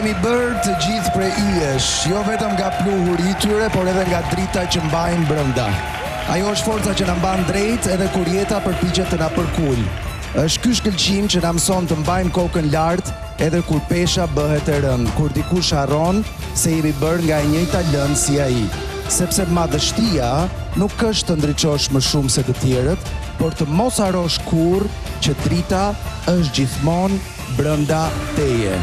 jemi bërë të gjithë prej yjesh, jo vetëm nga pluhuri i tyre, por edhe nga drita që mbajnë brenda. Ajo është forca që na mban drejt edhe kur jeta përpiqet të na përkull. Është ky shkëlqim që na mëson të mbajmë kokën lart edhe kur pesha bëhet e rënd, kur dikush harron se jemi bërë nga e njëjta lëndë si ai. Sepse madhështia nuk është të ndriçosh më shumë se të tjerët, por të mos harrosh kurrë që drita është gjithmonë brenda teje.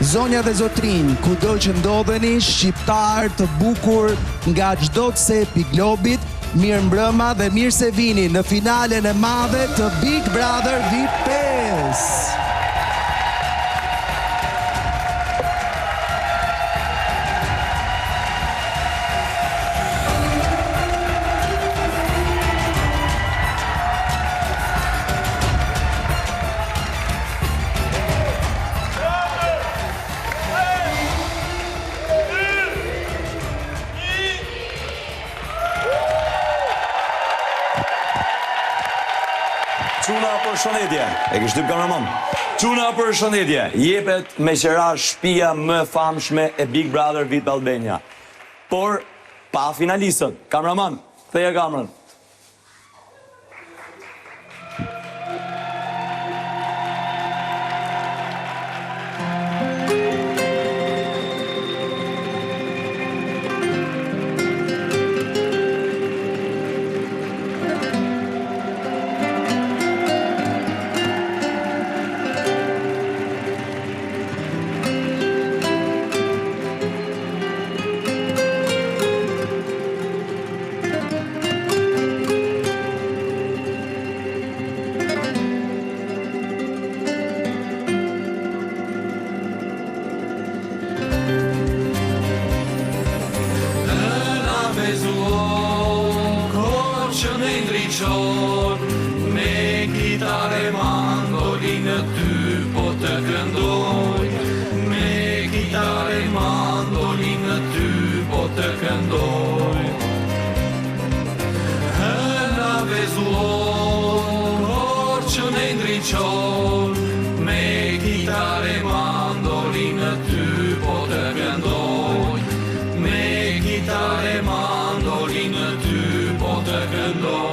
Zonja dhe zotrinj, kudo që ndodheni, shqiptar të bukur nga çdo cep i globit, mirë mbrëma dhe mirë se vini në finalen e madhe të Big Brother VIP 5. Çuna për shëndetje. E ke shtyp kameraman. Çuna për shëndetje. Jepet me qira shtëpia më famshme e Big Brother VIP Albania. Por pa finalistët. Kameraman, ktheja kamerën. Me kitare mandolinë ty po të këndoj. Me kitare mandolinë ty po të këndoj. Hëna vezullon, por që ne ndriqon. Me kitare mandolinë ty po të këndoj. Me kitare mandolinë ty po të këndoj.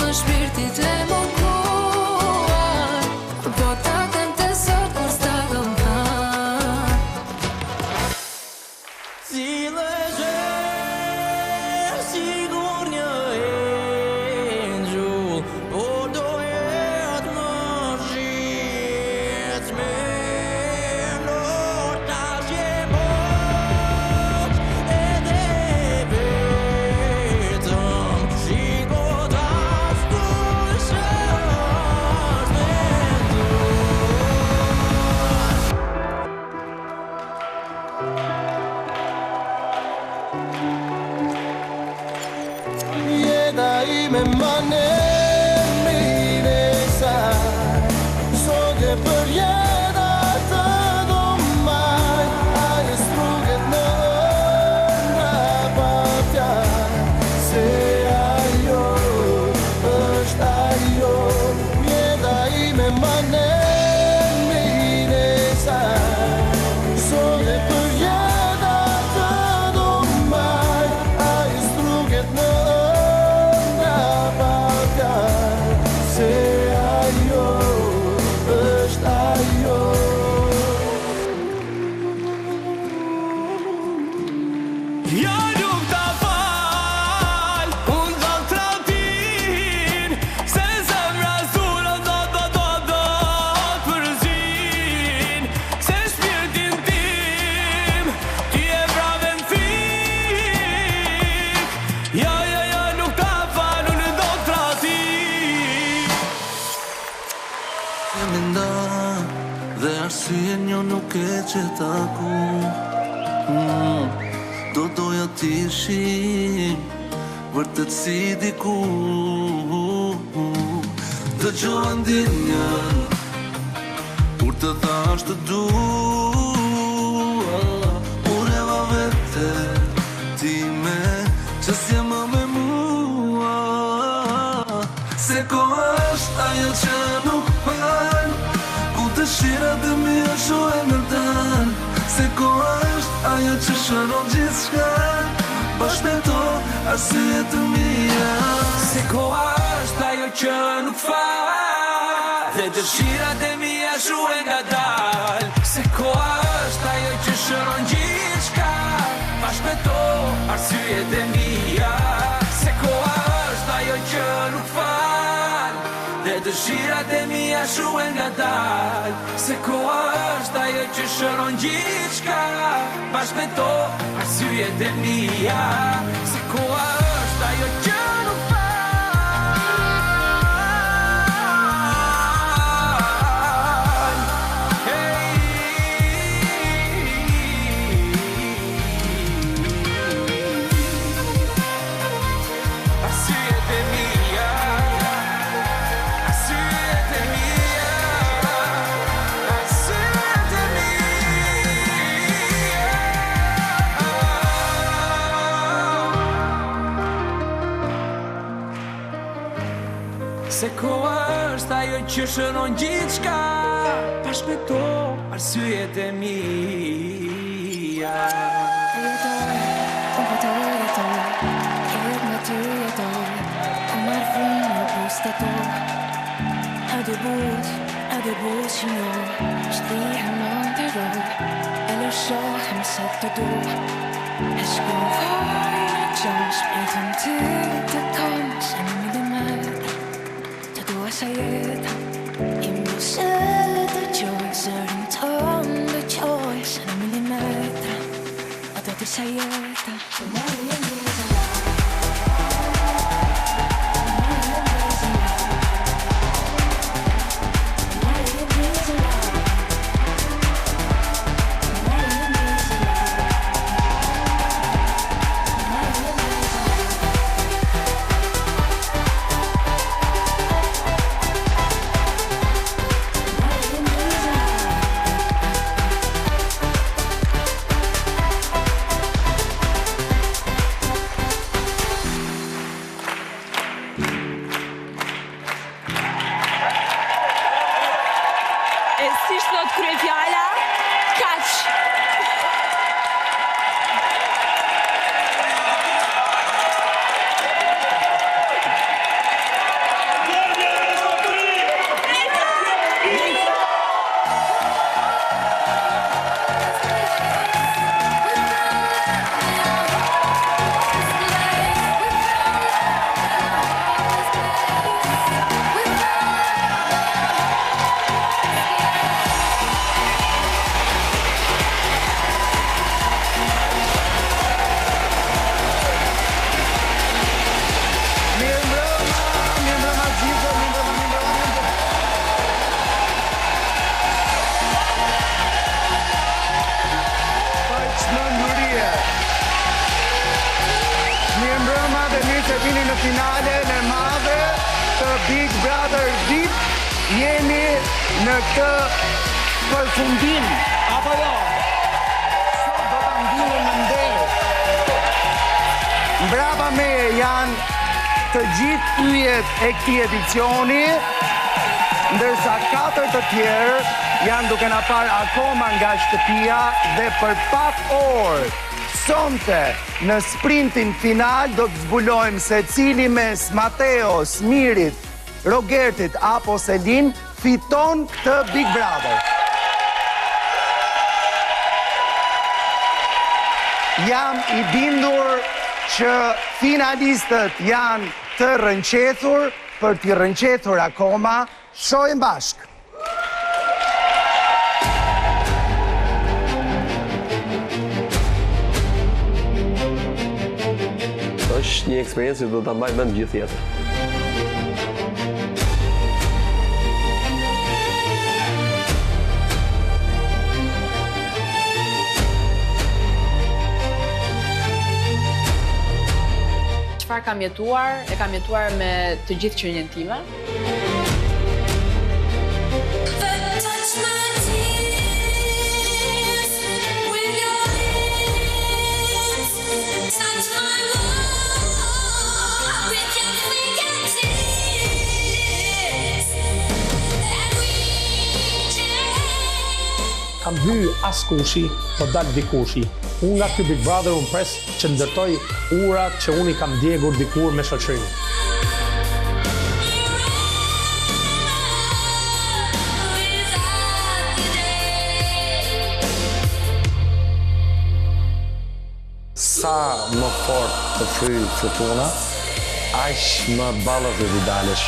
në shpirtit e munguar, po ta kem të sot kur s'ta kom par. Silësh e sigur një angel, por do jetë më shqit me lor tash je mos edhe vetëm shiko tash tu shësh me Jeda ime mane mire saj, soke për jeda të domaj, aje struget në ëndra pa fjall, se ajo është ajo. Jeda ime mane mire saj, soke për jeda të domaj, aje struget në se ajo është ajo. Ja nuk ta fal, unë do t'ratin, se zemra s'durën do t'përzin, se shpirtin tim, ti e vrave m'fik. Ja nuk ta fal, unë do t'ratin. Jemi nda, dhe arsyen jo nuk e që taku. Do doja t'ishim vërtet si diku. Të gjoha ndinjën kur të thash të dua, ureva vete time që s'je më me mua. Se koha është ajo që nuk fal, ku dëshirat e mia shohen në dal. Se koha është ajo që shënon gjithçka, bashkë me to arsyet të mia. Se koha është ajo që nuk fal, dhe dëshirat e mia shohen nga dal. Se koha është ajo që shënon gjithçka, bashkë me to arsyet e mia. Se koha është ajo që nuk fal, dhe dëshirat e mia shohen nga dal. Se koha është ajo që shëron gjithçka, bashkë me to arsyet e mia. Se koha është ajo që nuk fal. Arsyet e mia, arsyet e mia, arsyet e mia. Se koha është ajo që shënon gjithçka, bashkë me to arsyet e mia. Unë po të jetoj, jetë me ty jetoj, unë marrë frinë në poste to. A dhe bus që një, shtrihem në të roj, e lëshohem se të du. E shkruaj në gjosh, pritëm ty të kom, se në një dëmetra, të dua sa jeta, i mbuse të gjoj, zërin ton të qoj, se në milimetra, a do të sa jeta. finalen e madhe të Big Brother VIP. Jemi në këtë përfundim, apo jo? Sot do ta mbyllim në nder. Mbrapa me janë të gjithë yjet e këtij edicioni, ndërsa 4 të tjerë janë duke na parë akoma nga shtëpia dhe për pak orë sonte në sprintin final do të zbulojmë se cili mes Mateos, Mirit, Rogertit apo Selin fiton këtë Big Brother. Jam i bindur që finalistët janë të rënqethur, për t'i rënqethur akoma, shohim bashk. Është një eksperiencë që do ta mbaj mend gjithë jetën. Çfarë kam jetuar? E kam jetuar me të gjithë qenjen time. Kam hy as kushi, po dal dikushi. Unë nga ky Big Brother unë pres që ndërtoj urat që unë i kam djegur dikur me shoqërinë. Sa më fort të fry furtuna, aq më ballë të dalësh.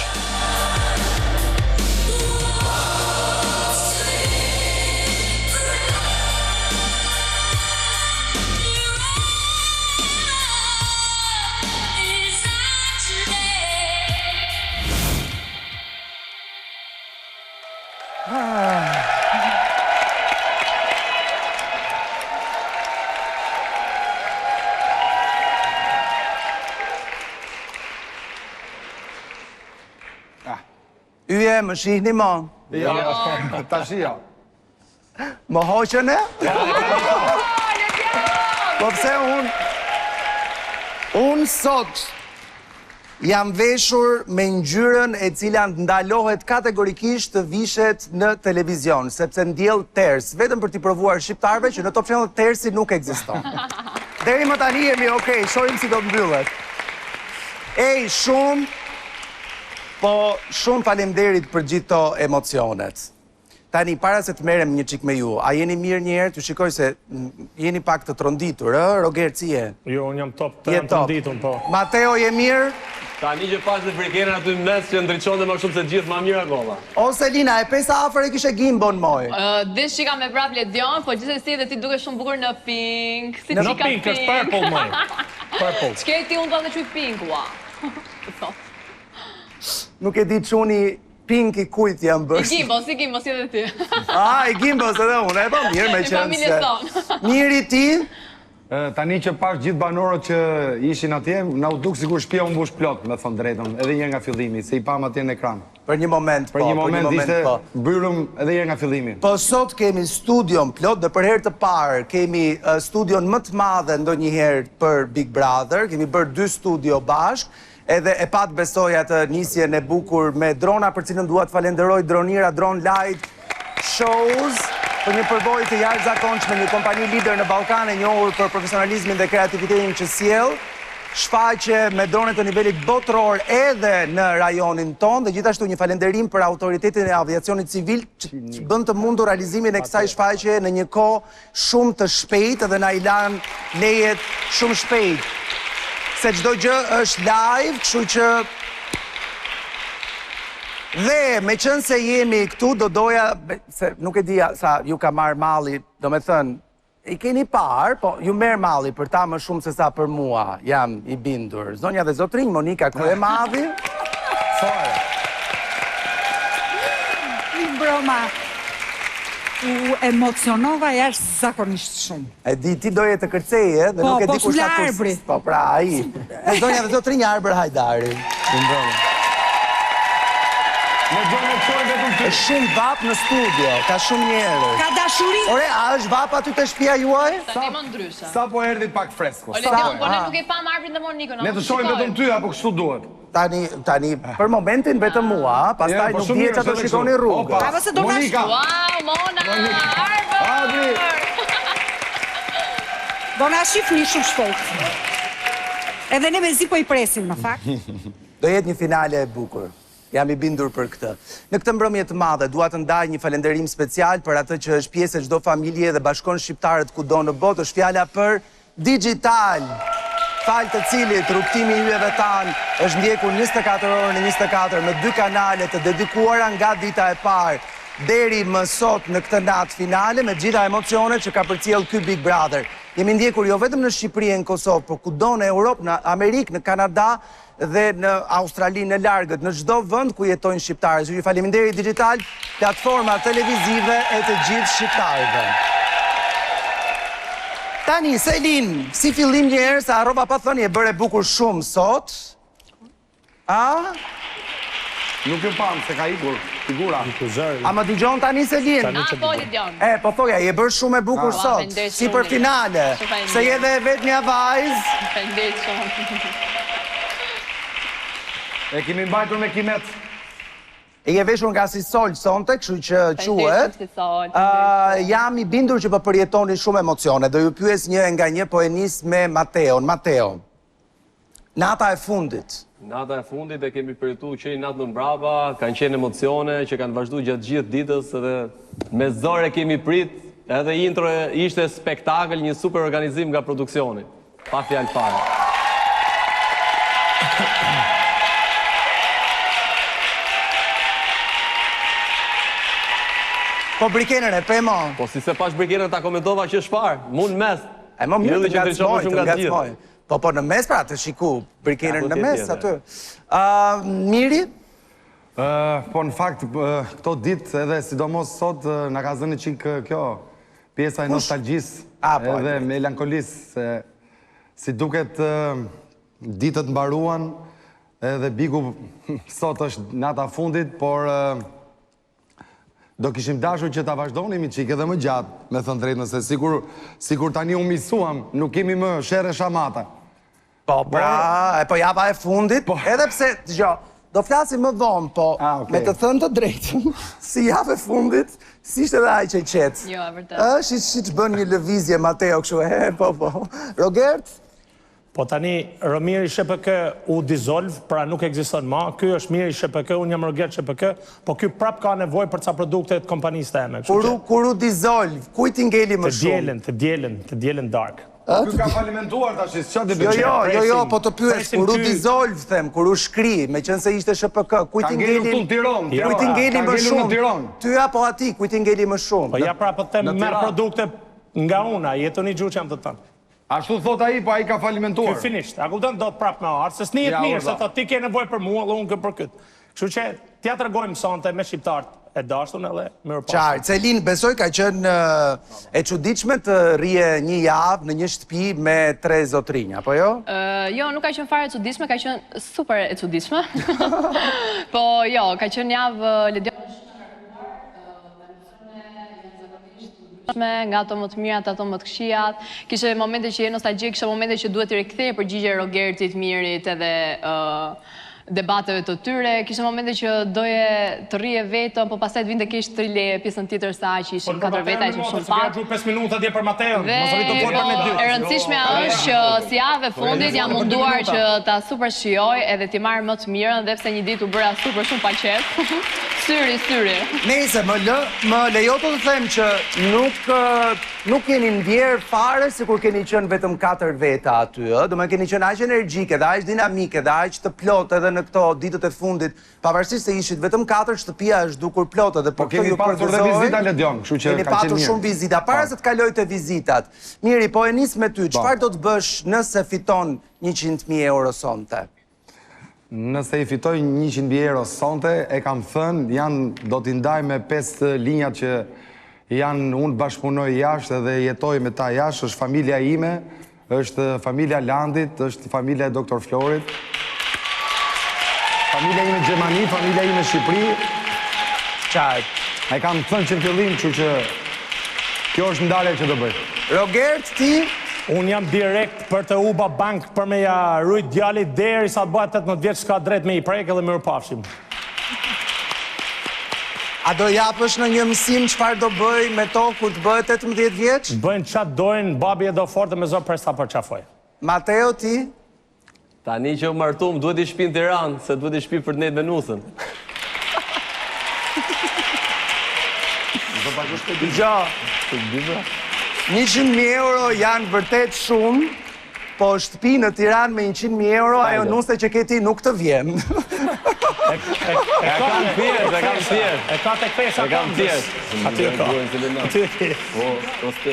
Yje, më shihni mo? Ja, tash ja. Më hoqën e? Po pse unë sot jam veshur me ngjyrën e cila ndalohet kategorikisht të vishet në televizion, sepse ndjell ters, vetëm për t'i provuar shqiptarëve që në Top Channel tersi nuk ekziston. Deri më tani jemi okay, shohim si do mbyllet. Ej, shumë faleminderit për gjithë to emocionet. Tani, para se të merrem një çik me ju, a jeni mirë një herë? Të shikoj se jeni pak të tronditur, ë? Roger, si je? Jo, unë jam top, të jam tronditur, po. Mateo, je mirë? Tani që pas të frikerën aty në mes që ndriçonte më shumë se gjithë më mirë akoma. O Selina, e pesa afër e kishe gimbon moj. Dhe shika me prap Ledion, po gjithsesi edhe ti duke shumë bukur në pink. Si Në çika pink, është purple, moj. Purple. Çketi unë do të quj pink, ua. Nuk e di çuni pink i kujt jam bërë. I gimbos, si edhe ti. I gimbos edhe unë, e po mirë me qenë se. Miri ti? Tani që pash gjithë banorët që ishin atje, na u duk sikur shtëpia u mbush plot, me thënë drejtën, edhe një nga fillimi, se i pam atje në ekran. Për një moment, Për një moment ishte mbyllëm edhe një nga fillimi. Po sot kemi studion plot dhe për herë të parë kemi studion më të madhe ndonjëherë për Big Brother, kemi bërë 2 studio bashk, edhe e pat besoj atë nisjen e bukur me drona, për cilën dua të falenderoj Dronira Drone Light Shows, për një përbojë të jashtëzakonshme, një kompani lider në Ballkan e njohur për profesionalizmin dhe kreativitetin që sjell, shfaqe me drone të nivelit botror edhe në rajonin ton, dhe gjithashtu një falenderim për autoritetin e aviacionit civil që bën të mundur realizimin e kësaj shfaqje në një kohë shumë të shpejtë dhe na i lan lejet shumë shpejt. Se çdo gjë është live, kështu që dhe me qënë se jemi këtu, do doja, se nuk e dija sa ju ka marrë malli, do me thënë, i keni parë, po ju merë malli për ta më shumë se sa për mua, jam i bindur. Zonja dhe zotrinj, Monika, ku e madhi? Broma. U emocionova jashtëzakonisht shumë. E di, ti doje të kërceje dhe nuk e di kur sa Arbri. Po, pra, ai. E zonja dhe zotrinja Arber Hajdari. Është shumë vap në studio, ka shumë njerëz. Ka dashuri. Ore, a është vap aty te shtëpia juaj? Tani më ndryshe. Sa po erdhi pak fresko. Po ne nuk e pam Arbrin dhe Monikën. Ne të shohim vetëm ty apo kështu duhet? Tani, për momentin vetëm mua, pastaj nuk dihet çfarë do shikoni rrugë. Apo se do na Wow, Mona! Arbri! Do na shifni shumë shpejt. Edhe ne mezi po i presim në fakt. Do jetë një finale e bukur. Jam i bindur për këtë. Në këtë mbrëmje të madhe, dua të ndaj një falënderim special për atë që është pjesë e çdo familje dhe bashkon shqiptarët kudo në botë. Është fjala për Digital, falë të cilit rrugtimi yjeve tanë është ndjekur 24 orë në 24 në 2 kanale të dedikuara nga dita e parë deri më sot në këtë natë finale me gjitha emocionet që ka përcjell ky Big Brother. Jemi ndjekur jo vetëm në Shqipëri e në Kosovë, por kudo në Europë, në Amerikë, në Kanada dhe në Australi, në largët, në çdo vend ku jetojnë shqiptarët. Ju faleminderit Digital, platforma televizive e të gjithë shqiptarëve. Tani, Selin, si fillim një herë, se harrova pa thënë, e bëre bukur shumë sot. A? Nuk e pam se ka ikur figura. A më dëgjon tani Selin? Po dëgjon. Po thoja, je bërë shumë e bukur sot, si për finale. Se je dhe vetë një vajzë. Faleminderit shumë. E kemi mbajtur me Kimet. E je veshur nga si Sol sonte, kështu që quhet. Jam i bindur që po përjetoni shumë emocione. Do ju pyes një nga një, po e nis me Mateon. Mateo, nata e fundit. Nata e fundit e kemi përjetu qeni natë në mbrapa, kanë qenë emocione që kanë vazhdu gjatë gjithë ditës dhe me zore kemi prit, edhe intro ishte spektakl, një super organizim nga produksioni. Pa fjalë fare. Po brikenën e pemo? Po si se pash brikenën ta komentova që shfarë, mund mes. E më mirë të ngacmoj. Po në mes pra të shiku, brikenën në mes aty. Miri? Po në fakt, këto ditë edhe sidomos sot në ka zënë qik kjo pjesa e nostalgjisë edhe melankolisë. Si duket ditët mbaruan edhe Bigu sot është nata fundit, por do kishim dashur që ta vazhdonim i qik edhe më gjatë, me thënë drejtë nëse sikur tani u misuam, nuk kemi më shere shamata. Po, pra, po java e fundit, edhe pse, do flasim më vonë, po, me të thënë të drejtën, si java e fundit, si ishte dhe aj që i qetë. Jo, e vërtet. Si që bën një lëvizje, Mateo, kështu, po. Robert? Po tani, Romiri SHPK u dizolv, pra nuk ekziston ma, ky është Miri SHPK, unë jam Roger SHPK, po ky prap ka nevoj për ca produkte të kompanisë të eme. Kur u dizolv, kuj t'ingeli më shumë? Të djelen dark. Ky ka falimentuar tash, ç'a do të bëj? Jo, po të pyes, kur u dizolv, them, kur u shkri, me qenë se ishte SHPK, kuj t'ingeli më shumë? Ty apo ati, kuj t'ingeli më shumë? Po ja pra, po të merë produkte nga una, jetoni gjuhë që jam të tënë. Ashtu thot ai, po ai ka falimentuar. Ky finisht, a kupton do të prap me arë, se s'nijet mirë, se thot ti ke nevoj për mua, dhe unë kë për këtë. Kështu që t'ja të regojmë sonte me shqiptarët e dashtun edhe mirë pasë. Qarë, Celin, besoj ka qenë e çuditshme të rije një javë në një shtëpi me 3 zotrinja, po jo? Jo, nuk ka qenë fare e çuditshme, ka qenë super e çuditshme. Po jo, ka qenë javë Ledion nga ato më të mirat, ato më të këqijat. Kishe momente që je nostalgjik, kishe momente që duhet të rikthej përgjigje Rogertit, Mirit edhe debateve të tyre. Kishe momente që doje të rrije vetëm, po pastaj të vinte keq të rrileje pjesën tjetër saj që ishin 4 veta, ishin shumë pak. Po 5 minuta dje për Mateon, mos rritë të folë për ne dy. E rëndësishme është që si javë fundit jam munduar që ta super shijoj edhe t'i marrë më të mirën, dhe pse një ditë u bëra super shumë paqet. Syri. Nese, më lejo të them që nuk keni ndjerë fare si kur keni qenë vetëm 4 veta aty, do me keni qenë aq energjike dhe aq dinamike dhe aq të plot edhe në këto ditët e fundit, pavarësisht se ishit vetëm 4, shtëpia është dukur plot edhe po keni pasur dhe vizita Ledion, kështu që ka qenë mirë. Keni pasur shumë vizita, para se të kaloj të vizitat. Miri, po e nis me ty, çfarë do të bësh nëse fiton 100.000 euro sonte? Nëse i fitoj 100.000 euro sonte, e kam thënë, do t'i ndaj me 5 linjat që unë bashkëpunoj jashtë edhe jetoj me ta jashtë, është familja ime, është familja Landit, është familja e Doktor Florit, familja ime Gjermani, familja ime Shqipëri. Qartë. E kam thënë që në fillim, që kjo është ndarja që do bëj. Rogert, ti? Unë jam direkt për të uba bank për me ja rujt djalit deri sa të bëhet 18 vjeç s'ka drejt me i prek edhe mirë pafshim. A do japësh në një mësim çfarë do bëj me to kur të bëhet 18 vjeç? Bëjnë qatë dojnë, babi e do forte me zor për sa për qafoj. Mateo, ti? Tani që u martum, duhet i shpi në Tiranë, se duhet i shpi për të nejtë Venusën. Gjo, 100.000 euro janë vërtet shumë, po shtëpi në Tiranë me 100.000 euro, ajo nuse që keti nuk të vjen. E kam thjesht. E ka tek pesha kamës.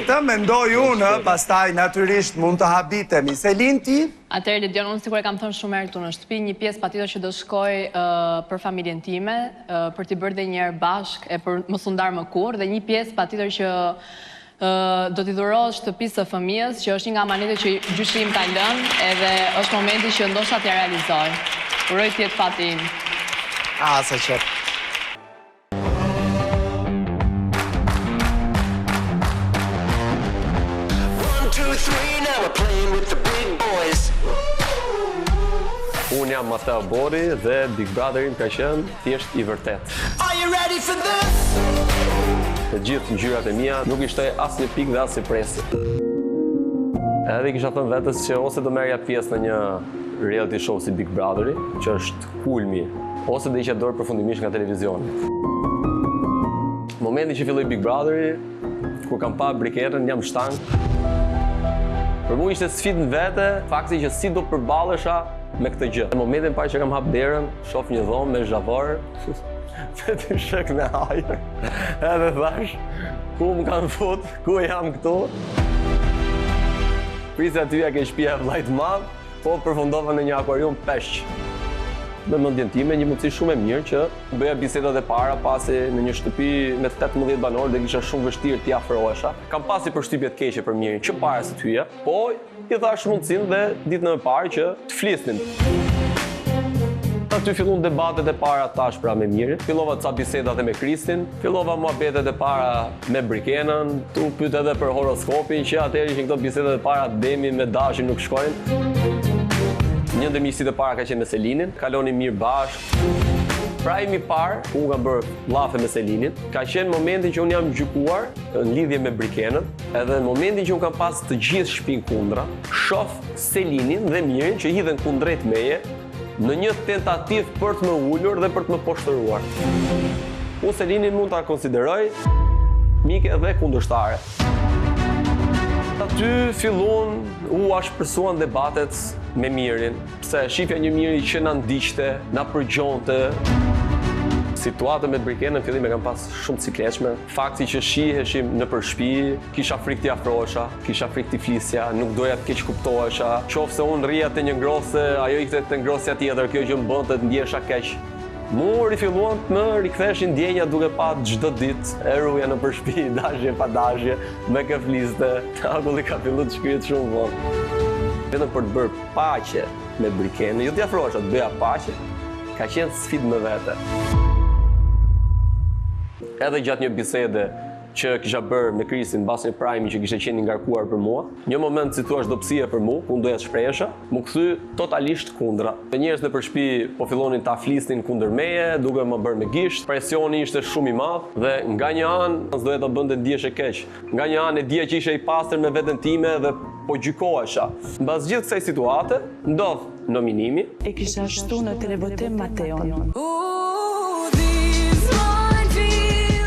Të mendoj unë, pastaj natyrisht mund të habitemi. Selin, ti? Atëherë, Lidion, unë sikur e kam thënë shumë herë këtu në shtëpi, një pjesë patjetër që do shkoj për familjen time, për t'i bërë dhe njerë bashk e për mos u ndarë më kurrë, dhe një pjesë patjetër që do t'i dhurohet shtëpisë së fëmijës, që është një nga amanetet që gjyshi im ka lënë, edhe është momenti që ndoshta t'ja realizoj. Uroj të jetë fati im. Sa qep. Unë jam Mateo Bori dhe Big Brotherin ka qenë thjesht i vërtet. Të gjithë ngjyrat e mia nuk i shtoj asnjë pikë dhe asnjë presi. Edhe kisha thënë vetes që ose do merrja pjesë në një reality show si Big Brotheri, që është kulmi, ose do isha dorë përfundimisht nga televizioni. Momenti që filloi Big Brotheri, kur kam pa briketën, jam shtang. Për mua ishte sfidë në vete, fakti që si do përballesha me këtë gjë. Në momentin parë që kam hap derën, shoh një dhomë me zhavar, vetë shek me ajër. Edhe thash, ku më kanë fut, ku jam këtu? Prisja tyja ke shtëpia e vllajt madh, po përfundova në një akvarium peshq. Me mendjen time, një mundësi shumë e mirë që bëja bisedat e para pasi në një shtëpi me 18 banorë dhe kisha shumë vështirë t'i afrohesha. Kam pasi përshtypje të keqe për Mirin, që para se tyja, po i thash mundësinë dhe ditën e parë që të flisnin. Aty fillon debatet e para tash pra me Mirin, fillova ca bisedat e me Kristin, fillova muhabetet e para me Brikenën, tu pyet edhe për horoskopin që atëherë që këto bisedat e para Demi me Dashin nuk shkojnë. Një ndër miqësit e para ka qenë me Selinin, kaloni mirë bashkë. Pra imi parë, ku kam bërë llafe me Selinin, ka qenë momentin që unë jam gjykuar në lidhje me Brikenën, edhe në momentin që unë kam pas të gjithë shtëpinë kundra, shoh Selinin dhe Mirin që hidhen kundrejt meje në një tentativë për të më ulur dhe për të më poshtëruar. Unë Selinin mund ta konsideroj mike dhe kundërshtare. Aty fillon u ashpërsuan debatet me Mirin, pse shifja një Miri që na ndiqte, na përgjonte. Situata me Brikenën fillim e kam pas shumë cikletshme. Fakti që shiheshim nëpër shtëpi, kisha frikë t'i afrohesha, kisha frikë t'i flisja, nuk doja të keq kuptohesha. Qofse unë rrija te një ngrosë, ajo ikte te ngrosja tjetër, kjo që më bënte të ndjesha keq. Mu rifilluan të më riktheshin ndjenja duke pa çdo ditë e ruja nëpër shtëpi, dashje pa dashje, me kë fliste. Akulli ka filluar të shkryhet shumë vonë. Vetëm për të bërë paqe me Brikenën, jo t'i afrohesha, të bëja paqe, ka qenë sfidë me vete. Edhe gjatë një bisede që kisha bërë me Kristin mbas një prajmi që kishte qenë ngarkuar për mua, një moment si thua dobësie për mua, ku doja të shprehesha, më kthy totalisht kundra. Të njerëzit nëpër shtëpi po fillonin ta flisnin kundër meje, duke më bërë me gisht. Presioni ishte shumë i madh dhe nga një anë doja ta bënte ndjeshe keq. Nga një anë e dija që isha i pastër me veten time dhe po gjykohesha. Mbas gjithë kësaj situate, ndodh nominimi. E kisha shtu në televotim Mateon.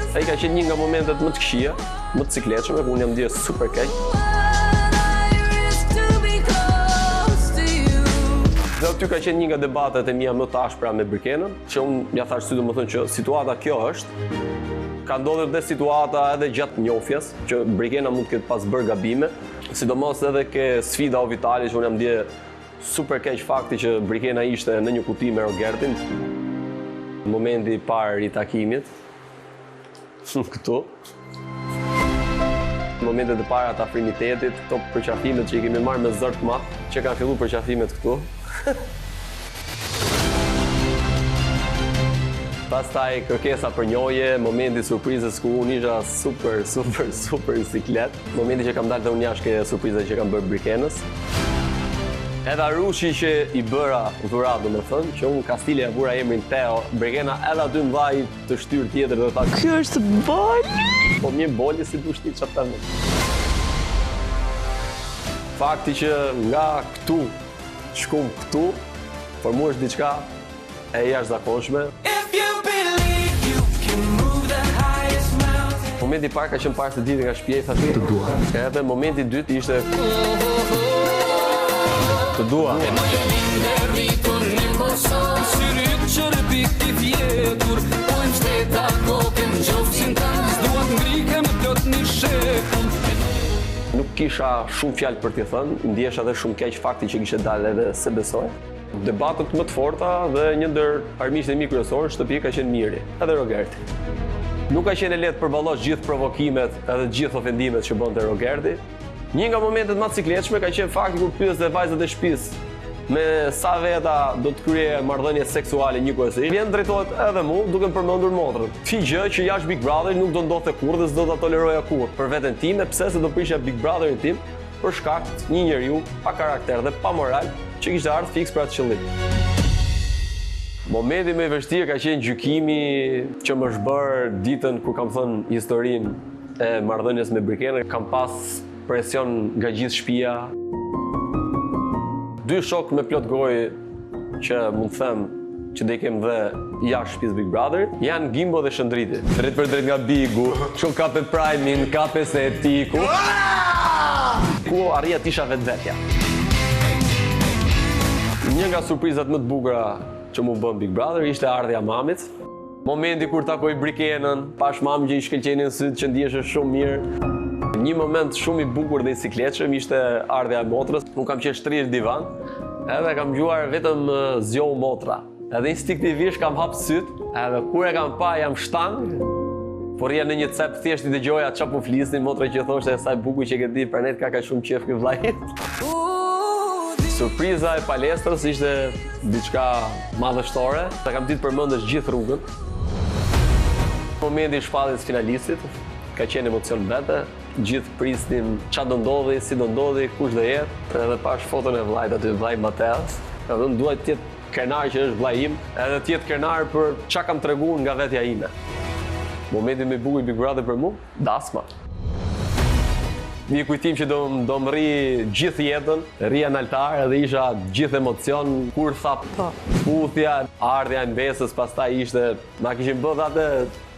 Ai ka qenë një nga momentet më të këqija, më të cikletshme, ku unë jam ndjerë super keq. Dhe aty ka qenë një nga debatet e mia më të ashpra me Brikenën, që unë ja thash sy domethënë që situata kjo është. Ka ndodhur dhe situata edhe gjatë njofjes, që Brikena mund të ketë pas bërë gabime, sidomos edhe ke sfida o vitali që unë jam ndjerë super keq fakti që Brikena ishte në një kuti me Rogertin. Momenti i parë i takimit, këtu. Momentet e para të afrimitetit, këto përqafimet që i kemi marrë me zërt madh, që kanë filluar përqafimet këtu. Pastaj kërkesa për njohje, momenti surprizës ku unë isha super i siklet. Momenti që kam dalë dhe unë jashtë surprizën që kam bërë Brikenës. Edhe Arushi që i bëra dhurat, do me thënë, që unë Kastile e vura emrin Teo, Brekena edhe aty në vaj të shtyrë tjetër dhe ta... Kjo është boli! Po mirë boli si du shtit që të më. Fakti që nga këtu, shkum këtu, për mu është diçka e jashtëzakonshme. Momenti parë ka qenë parë të ditë nga shtëpia i thashë të dua. Edhe momenti dytë ishte të dua. Nuk kisha shumë fjalë për t'i thënë, ndjesha edhe shumë keq fakti që kishte dalë edhe se besoj. Debatët më të forta dhe një ndër armiqtë e mi kryesorë në shtëpi ka qenë Miri, edhe Rogerti. Nuk ka qenë lehtë përballosh gjithë provokimet edhe gjithë ofendimet që bënte Rogerti. Një nga momentet më të sikletshme ka qenë fakti kur pyeste vajzat e shtëpisë me sa veta do të krye marrëdhënie seksuale njëkohësisht. Vjen drejtohet edhe mu duke më përmendur motrën. Fi gjë që jashtë Big Brother nuk do ndodhte kurrë dhe s'do ta toleroja kurrë. Për veten time, pse se do prishja Big Brotherin tim për shkak të një njeriu pa karakter dhe pa moral që kishte ardhur fiks për atë qëllim. Momenti më i vështirë ka qenë gjykimi që më shbër ditën kur kam thënë historinë e marrëdhënies me Brikenën. Kam pas presion nga gjithë shtëpia. Dy shok me plot gojë që mund të them që do i kem dhe jashtë shtëpisë Big Brother, janë Gimbo dhe Shëndriti. Drejt për drejt nga Bigu, shumë kape Prime-in, kape se etiku. Ku arria t'isha vetvetja. Një nga surprizat më të bukura që mu bën Big Brother ishte ardhja mamit. Momenti kur takoj Brikenën, pash mamë që i shkëlqenin sytë që ndjeshe shumë mirë. Një moment shumë i bukur dhe i sikletshëm ishte ardhja e motrës. Unë kam qenë shtrish divan, edhe kam gjuar vetëm zgjohu motra. Edhe instinktivisht kam hap sytë, edhe kur e kam pa jam shtangë. Por janë në një cep thjesht i dëgjoja çfarë po flisnin, motra që thoshte sa e bukur që ke di, për net ka shumë qejf ky vllai. Surpriza e palestrës ishte diçka madhështore, ta kam ditë përmendesh gjithë rrugën. Momenti i shpalljes finalistit ka qenë emocion vete, gjithë prisnin çfarë do ndodhi, si do ndodhi, kush do jetë, edhe pash foton e vllait aty, vllai Mateas. Edhe unë dua të jetë krenar që është vllai im, edhe të jetë krenar për çka kam treguar nga vetja ime. Momenti më i bukur i Big Brother për mua, dasma. Një kujtim që do më rri gjithë jetën, rria në altar edhe isha gjithë emocion, kur tha puthja, ardhja e mbesës, pastaj ishte, na kishim bërë atë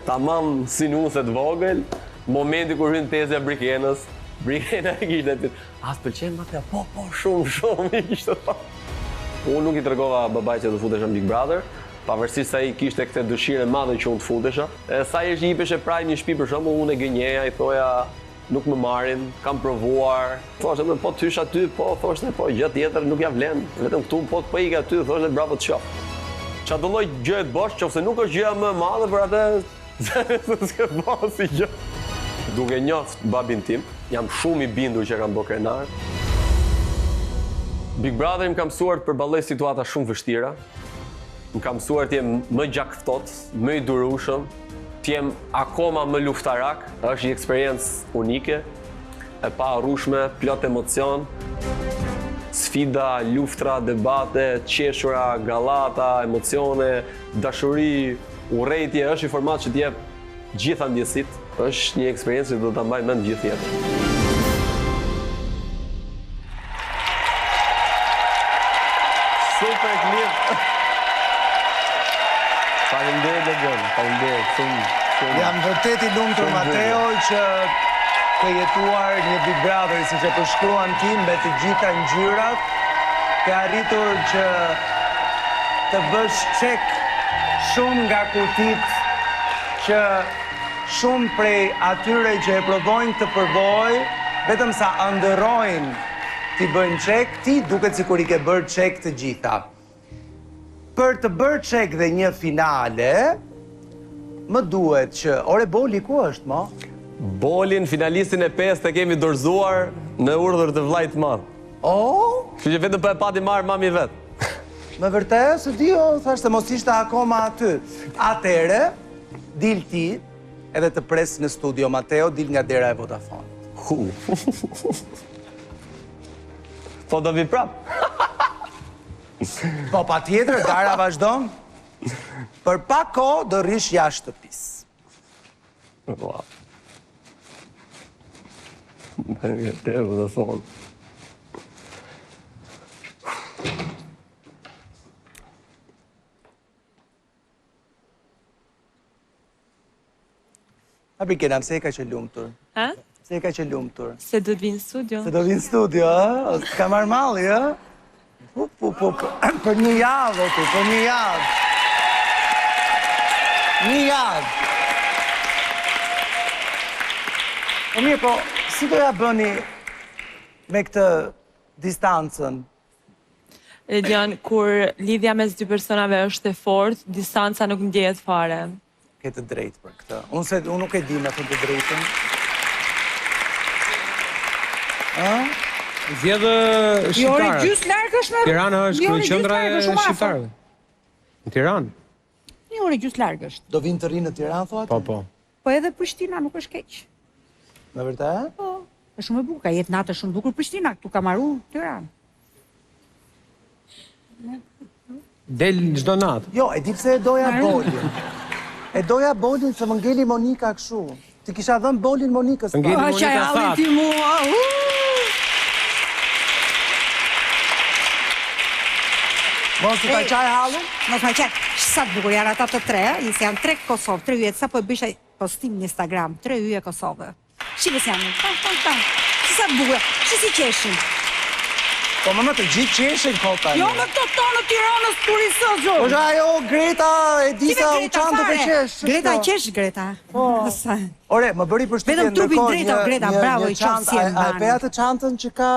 tamam sinuset vogël, momenti kur hyn tezja Brikenës, Brikena e kishte aty, as pëlqen Matea, po, shumë ishte pa. Unë nuk i tregova babait që do futesha në Big Brother, pavarësisht sa i kishte këtë dëshirë madhe që unë të futesha. Sa i është jepeshe praj një shtëpi për shembull, unë e gënjeja, i thoja nuk më marrin, kam provuar. Thoshte më po tysh aty, po thoshte po gjë tjetër nuk ja vlen. Vetëm këtu po të ik aty, thoshte bravo të qof. Çfarë do lloj gjë të bosh, nëse nuk është gjëja më e madhe për atë, s'ka bëj si gjë. Duke njoft babin tim, jam shumë i bindur që kam bërë krenar. Big Brother më ka mësuar të përballoj situata shumë vështira. Më ka mësuar të jem më gjakftot, më i durueshëm, të jem akoma më luftarak. Është një eksperiencë unike, e paharrueshme, plot emocion. Sfida, luftra, debate, qeshura, gallata, emocione, dashuri, urrejtje, është një format që t'jep gjitha ndjesit. Është një eksperiencë që do ta mbaj mend gjithë jetën. Super klip. Faleminderit shumë. Jam vërtet i lumtur Mateo që ke jetuar një Big Brother siç e përshkruan ti me të gjitha ngjyrat, ke arritur që të bësh çek shumë nga kutit që shumë prej atyre që e provojnë të përboj, vetëm sa ëndërrojnë ti bëjnë çek, ti duket sikur i ke bërë çek të gjitha. Për të bërë çek dhe një finale, më duhet që... Ore, Boli, ku është, mo? Bolin, finalistin e 5 e kemi dorëzuar në urdhër të vllajt madh. Kështu që vetëm po e pati marrë mami vet. Me vërtet, se di, thashtë se mos ishte akoma aty. Atere, dil ti, edhe të pres në studio, Mateo, dil nga dera e Vodafone. Po do vi prap. Po pa tjetër, gara vazhdon. Për pak kohë do rish jashtë shtëpisë. Wow. Dera e Vodafone. Abrikena, pse e ka që lumëtur? Ha? Pse e ka që lumëtur? Se do të vinë në studio. Se do vinë në studio, a? Ka marrë malli, a? Për një javë, otu, për një javë. Një javë. Po mirë, po, si do ja bëni me këtë distancën? Edion, kur lidhja mes dy personave është e fortë, distanca nuk ndjehet fare. Ke të drejtë për këtë. Unë nuk e di me të drejtën. Zjedhë shqiptarët. Një orë gjysë largë është në... Tirana është kryeqendra e shqiptarëve. Në Tiranë. Një orë gjysë largë është. Do vinë të rinë në Tiranë, thua atë? Po. Po edhe Prishtina nuk është keq. Me vërtet? Po, është shumë e bukur. Ka jetë natë shumë bukur Prishtina, këtu ka marru Tiranë. Del çdo natë. Jo, e di pse e doja bolin. E doja bolin se më ngeli Monika këshu. Ti kisha dhënë bolin Monikës. Ngeli Monika thatë. Ti mua, Mos i pa qaj halën? Mos ma qaj. Sa të bukur janë ata të tre, se janë 3 Kosovë, 3 yjet, sa po e bisha postim në Instagram, 3 yje Kosovë. Shqipe si janë, tam. Sa të bukur, që si qeshin? Po më të gjithë qeshin kota. Jo me këto tonë në Tiranës turisë, Po që ajo Greta e disa u qanë të përqesh. Greta qesh, Greta. Ore, më bëri për shtypje vetëm trupin drejta, Greta, bravo, i qofë si e mbani. A e pe atë qantën që ka...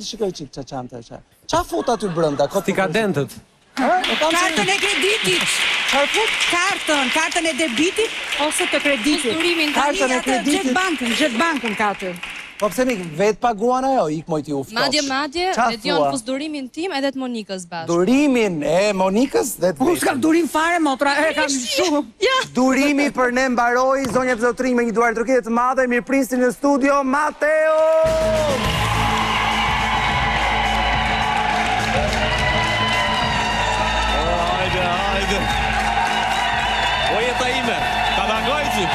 Shikoj qikë që qantë e që. Qa fut aty brënda? Stikadentët. Kartën e kreditit. Kartën e debitit ose të kreditit. Kartën e kreditit. Gjetë bankën ka aty. Po pse mi vetë paguan ajo, ik mojti uftosh. Madje, e dion pus durimin tim edhe të Monikës bashkë. Durimin e Monikës dhe të vetë. Unë s'kam durim fare, motra, e kam shumë. Durimi për ne mbaroi, zonja Zotrin me një duar trokite të madhe, mirëprisin në studio, Mateo! Hajde. O jeta ime, ta dangoj që.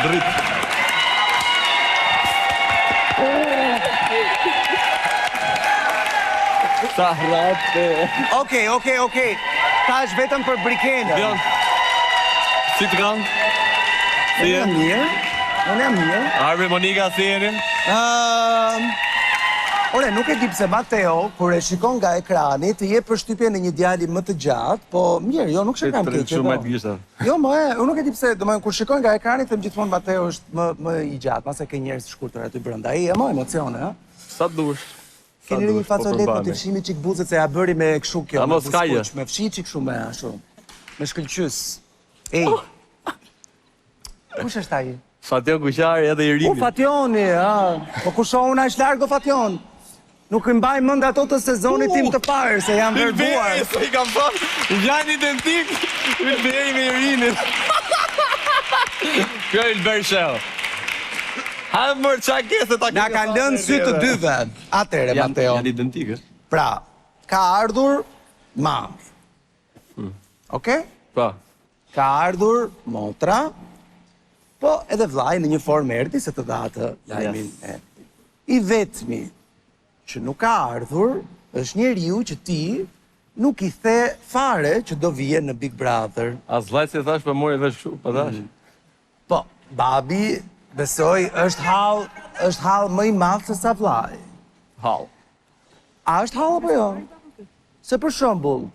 Dritë. Sa rate. Okej. Ta është vetëm për brikenën. Dion, si të kanë? Si e? Unë jam mirë. Arbe Monika, si jeni? Ore, nuk e di pse Mateo, kur e shikon nga ekrani, të jep përshtypje në një djali më të gjatë, po mirë, jo, nuk shikam keqe. Shumë të gjishtë. Jo, unë nuk e di pse, domethënë kur shikon nga ekrani, them gjithmonë Mateo është më i gjatë, mase ke njerëz të shkurtër aty brenda. Ai e më emocione, ha? Sa dush. Keni një facolet në të fshimi çik buzët se ja bëri me kështu kjo. Me fshi çik kështu me ashtu. Me shkëlqys. Ej. Kush është ai? Fation Kuqari edhe i rinit. Fationi, po kushon është largo Fation. Nuk i mbaj mend ato të sezonit tim të parë, se janë verbuar. I kam thënë, janë identik, Ylbej me Irinit. Kjo Ylber Shell. Ha mërë qa kese ta kese. Na kanë lënë sy të dyve. Atere, Mateo. Janë identike. Pra, ka ardhur mamë. Oke? Pa. Ka ardhur motra, po edhe vllai në një formë erdi se të datë lajmin e. I vetmi që nuk ka ardhur, është njeriu që ti nuk i the fare që do vije në Big Brother. As vllai si thash, po mori vesh kështu, po thash. Po, babi, besoj, është hall më i madh se sa vllai. Hall. A është hall apo jo? Se për shembull,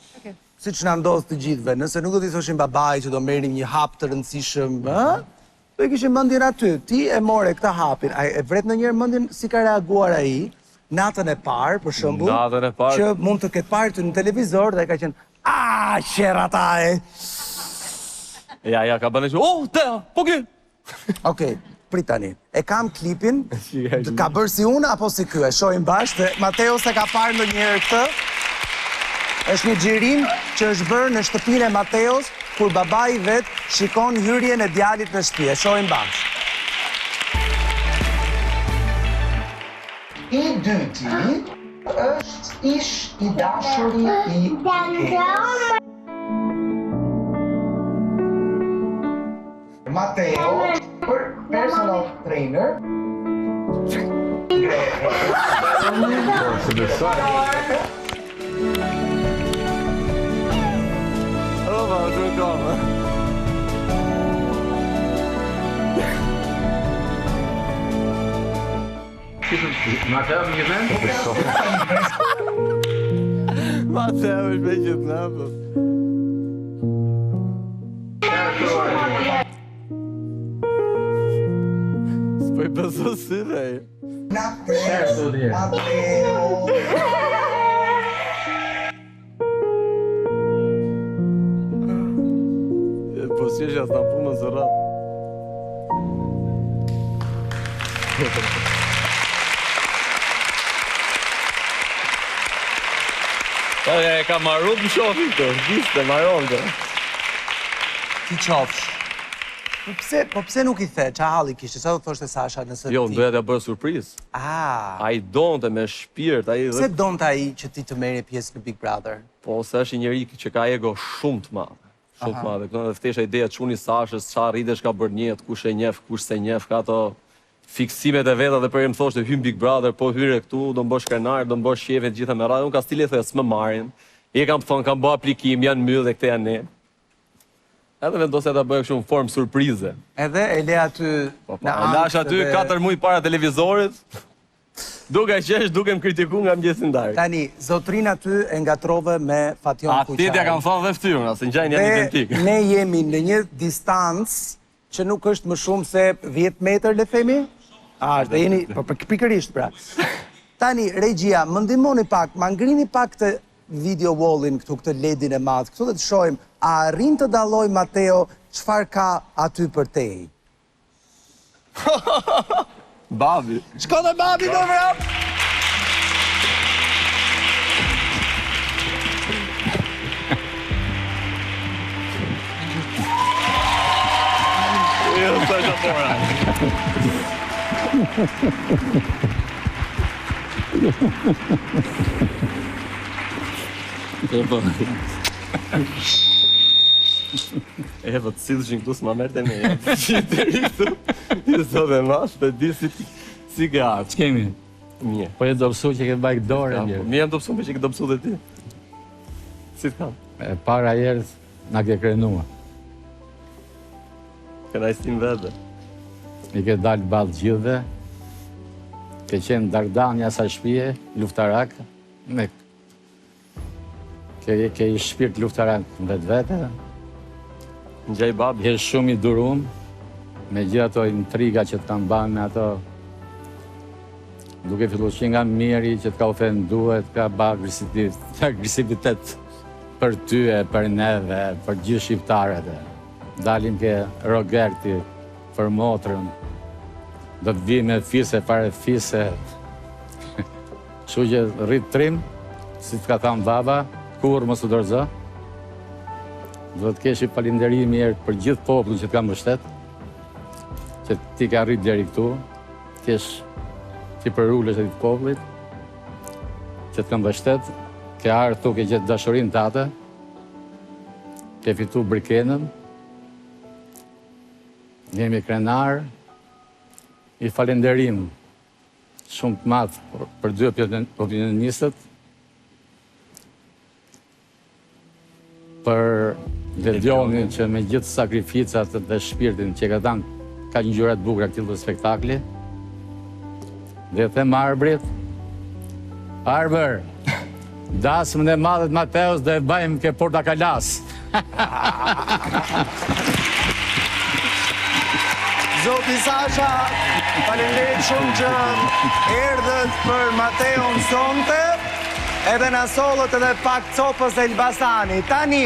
siç na ndodh të gjithëve, nëse nuk do t'i thoshim babait që do merrim një hap të rëndësishëm, do i kishim mendjen aty. Ti e more këtë hapin, e vret ndonjëherë mendjen si ka reaguar ai? natën e parë, për shembull, Natën e parë. që mund të ketë parë ty në televizor dhe ka qenë, qera ta e. Ja, ka bënë që, Tea, po kë? Okej, prit tani. E kam klipin, ka bërë si unë apo si ky, e shohim bashkë, dhe Mateo se ka parë ndonjëherë këtë. Është një xhirim që është bërë në shtëpinë e Mateos, kur babai vet shikon hyrjen e djalit në shtëpi. E shohim bashkë. I dyti është ish i dashuri i Mateo, për personal trainer. Mateo më gjithë? Mateo është me gjithë në, po. S'po I beso si, dhe. Po si është jasë në punë në zërat. E ka marrut në shofi të, gjiste, marron të. Ti qofsh. Po pse nuk I the, qa halli kishte, sa do të thoshte Sasha nëse ti? Jo, në doja t'ja bërë surpriz. A I donte me shpirt, a I... Pse donte ai që ti të merje pjesë në Big Brother? Po, se është një njeri që ka ego shumë të madhe. Shumë të madhe. Këto dhe ftesha ideja të quni Sashës, qa rritesh ka bërë njetë, kush e njef, kush se njef, ka ato fiksimet e veta dhe për më thoshte hym Big Brother, po hyre këtu, do mbosh krenar, do mbosh shefe të gjitha me radhë, unë ka stile thë, s'më marrin. I kam thonë, kam bë aplikim, janë myllë dhe këte janë ne. Edhe vendosja ta bëjë kështu në formë surprize. Edhe e le aty në ankë. E lash aty 4 muaj para televizorit, duke qesh, duke më kritiku nga mëngjesin darkë. Tani, zotrin aty e ngatrove me Fation Kuqaj. Atit ja kam thonë dhe ftyrën, asë në gjajnë janë identikë. Ne jemi në një distancë që nuk është më shumë se 10 meter, le themi? Dhe jeni, pikërisht pra. Tani, regjia, më ndihmoni pak, ma ngrini pak të video wallin këtu, këtë ledin e madhë, këtu dhe të shojmë, a arrin të dalloj Mateo çfarë ka aty për tej? Babi. Shko dhe babi do vrap! Jo, të shapora. Po të sidhëshin këtu s'ma merte me e. Që të rikëtu, i sot e mash, të di si ke artë. Që kemi? Mje. Po e dopsu që ke bajk dore njërë. Mje jam dopsu me që ke dopsu dhe ti. Si të kam? Para jerës nga ke krenua. Këna I stim vete. I ke dalë balë gjithve. Ke qenë dardanja sa shpije, luftarak. Ke I shpirt luftarak në vetë vete. Në gjaj babi. Je shumë I durum, me gjithë ato intriga që të kanë banë me ato, duke fillu që nga miri që të ka ofenduet, ka ba agresivitet për ty e për neve, për gjithë shqiptarët. Dalim ke Rogerti, për motrën, do të vi me fise, pare fise. Shu që rritë trim, si të ka thamë baba, kur mos u dorëzo. Do të kesh I falënderim mirë për gjithë popullin që të ka mbështet, që ti ka rrit deri këtu, kesh ti për ulesh e të popullit, që të ka mbështet, ke ardhur këtu, ke gjetë dashurinë tate, ke fitu brikenën, jemi krenar, I falënderim shumë të madh për dy opinionistët, për Lelionin që me gjithë sakrificat dhe shpirtin që ka dhënë ka një gjëra të bukura këtij lloji spektakli. Dhe them Arbrit, Arbër, dasmën e madhe të Mateos dhe e bajmë ke portakalas. Zoti Sasha, Faleminderit shumë që erdhët për Mateon sonte, edhe na sollët edhe pak copës e Elbasani. Tani,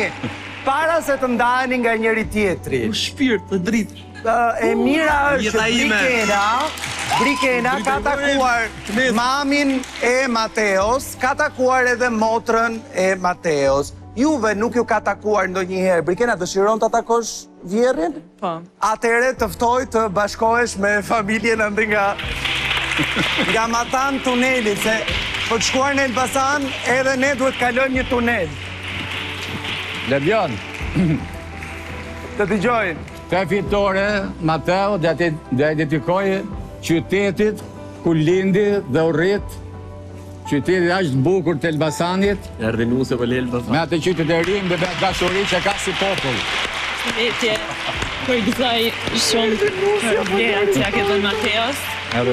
para se të ndaheni nga njëri tjetri. Shpirt të dritë. E mira është Brikena ka takuar mamin e Mateos, ka takuar edhe motrën e Mateos. Juve nuk ju ka takuar ndonjëherë. Brikena, dëshiron të takosh vjerrin? Po. Atëherë të ftoj të bashkohesh me familjen ande nga Matan tunelit, se po të shkuar në Elbasan edhe ne duhet kalojmë një tunel. Ledion. Të dëgjojnë. Të fitore, Mateo, dhe dedikojë qytetit ku lindi dhe u rrit, qytetit ashtë bukur të Elbasanit, Erdhinuse për Elbasan. Me atë qytetërim dhe me dashuri që ka si popull. Shëndetje, për gëzoj shumë për vlerat që ja ke dhënë Mateos.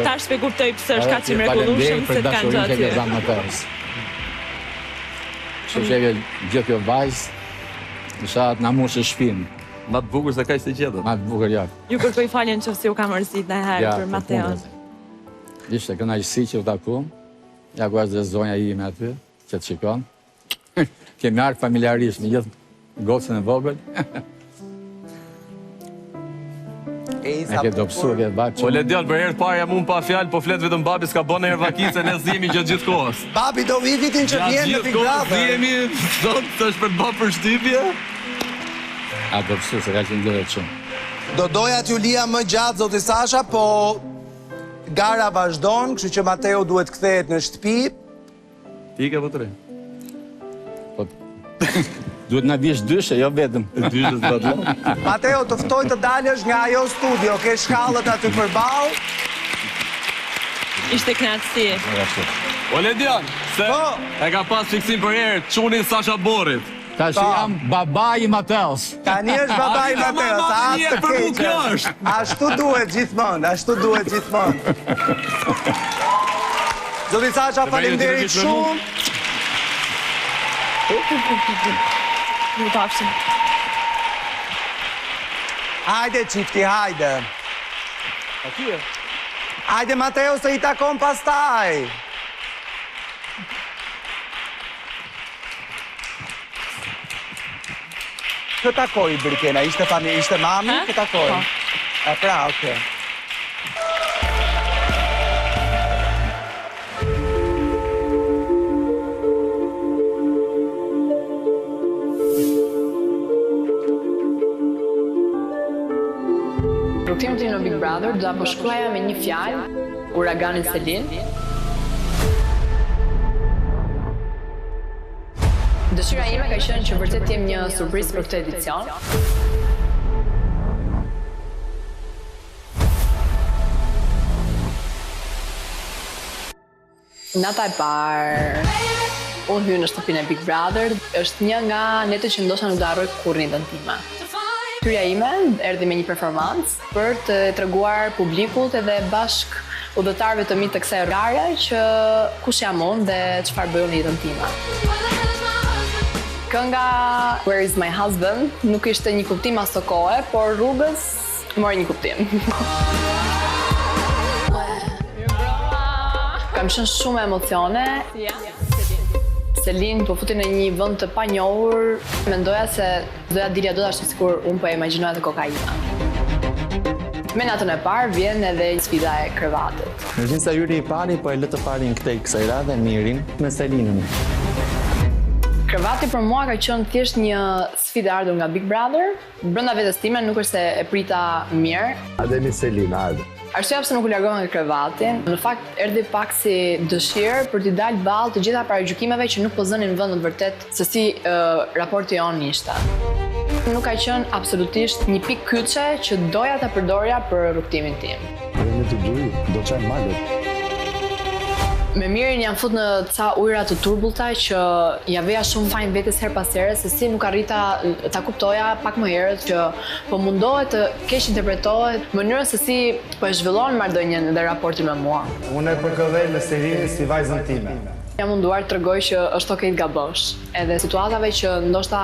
Tash pe kuptoj pse është kaq i mrekullueshëm se të kanë gjatë që ke dhënë Mateos. Që ke gjithë kjo vajzë, isha atë na mushë shpinë. Ma të bukur se ka ishte gjithë. Ma të bukur, ja. Ju kërkoj faljen që si u ka mërzit në herë për Mateon. Ishte kënaqësi që u takuam. Ja ku është dhe zonja ime aty, që të shikon. Kemi arë familjarisht me gjithë gocën e vogël. E ke dopsu, ke bakë që... Po Ledion, për herë parë jam unë pa fjalë, po fletë vetëm babi s'ka bënë herë vakise, ne zhjemi gjatë gjithë kohës. Babi do vitin që vjen në Big Brother. Zhjemi, sot të është për të bërë për shtypje. A dopsu, se ka që ndërët shumë. Do doja t'ju lija më gjatë, zoti Sasha, po gara vazhdon, kështu që Mateo duhet kthehet në shtëpi. Ti ke votëre? Po, duhet na vish dyshe, jo vetëm. Dyshe s'badlon. Mateo, të ftoj të dalësh nga ajo studio, ke shkallët aty përballë. Ishte knatësi. O Ledion, se e ka pas fiksim për herë, çunin Sasha Borrit. Tash jam babai i Mateos. Tani është babai i Mateos, atë të keqë. Ashtu duhet gjithmonë, ashtu duhet gjithmonë. Zoti Sasha, faleminderit shumë. Ju pafshim. Hajde, qifti, hajde. Hajde, Mateo, se i takon pastaj. Kë takoj, Brikena? Ishte mami? Kë takoj? A pra, okej. Rukëtimin tim në Big Brother do ta përshkruaja me një fjalë, uraganin Selin. Dëshira ime ka qenë që vërtet jem një surprizë për këtë edicion. Nata e parë, unë hynë në shtëpinë e Big Brother, është një nga netët që ndoshta nuk do harroj kurrë në jetën time. Hyrja ime erdhi me një performancë për të treguar publikut edhe bashk udhëtarëve të mi të kësaj rrare që kush jam unë dhe çfarë bëj në jetën time. Kënga Where is my husband nuk ishte një kuptim as të kohe, por rrugës mori një kuptim. Kam qenë shumë emocione. Selin po futi në një vend të panjohur, mendoja se doja dilja do ashtu sikur unë po e imagjinoja të kokaina. Me natën e parë vjen edhe sfida e krevatit. Në gjithë sa hyri i pari, po e lë të parin kësaj radhe mirin me Selinën. Krevati për mua ka qenë thjesht një sfidë ardhur nga Big Brother. Brenda vetes time nuk është se e prita mirë. Ademi Selina, ardhe. Arsyeja pse nuk u largova nga krevati, në fakt erdhi pak si dëshirë për t'i dalë ballë të gjitha paragjykimeve që nuk po zënin vend në të vërtet se si raporti jonë ishte. Nuk ka qenë absolutisht një pikë kyçe që doja ta përdorja për rrugtimin tim. Me të gjuri, do çaj magët. Me mirin jam fut në ca ujëra të turbullta që ja veja shumë fajin vetes her pas here, se si nuk arrita ta kuptoja pak më herët që po mundohet të keq interpretohet mënyrën se si po e zhvillon marrëdhënien dhe raportin me mua. Unë e përkëdhej me Selinin si vajzën time. Jam munduar të tregoj që është okej të gabosh, edhe situatave që ndoshta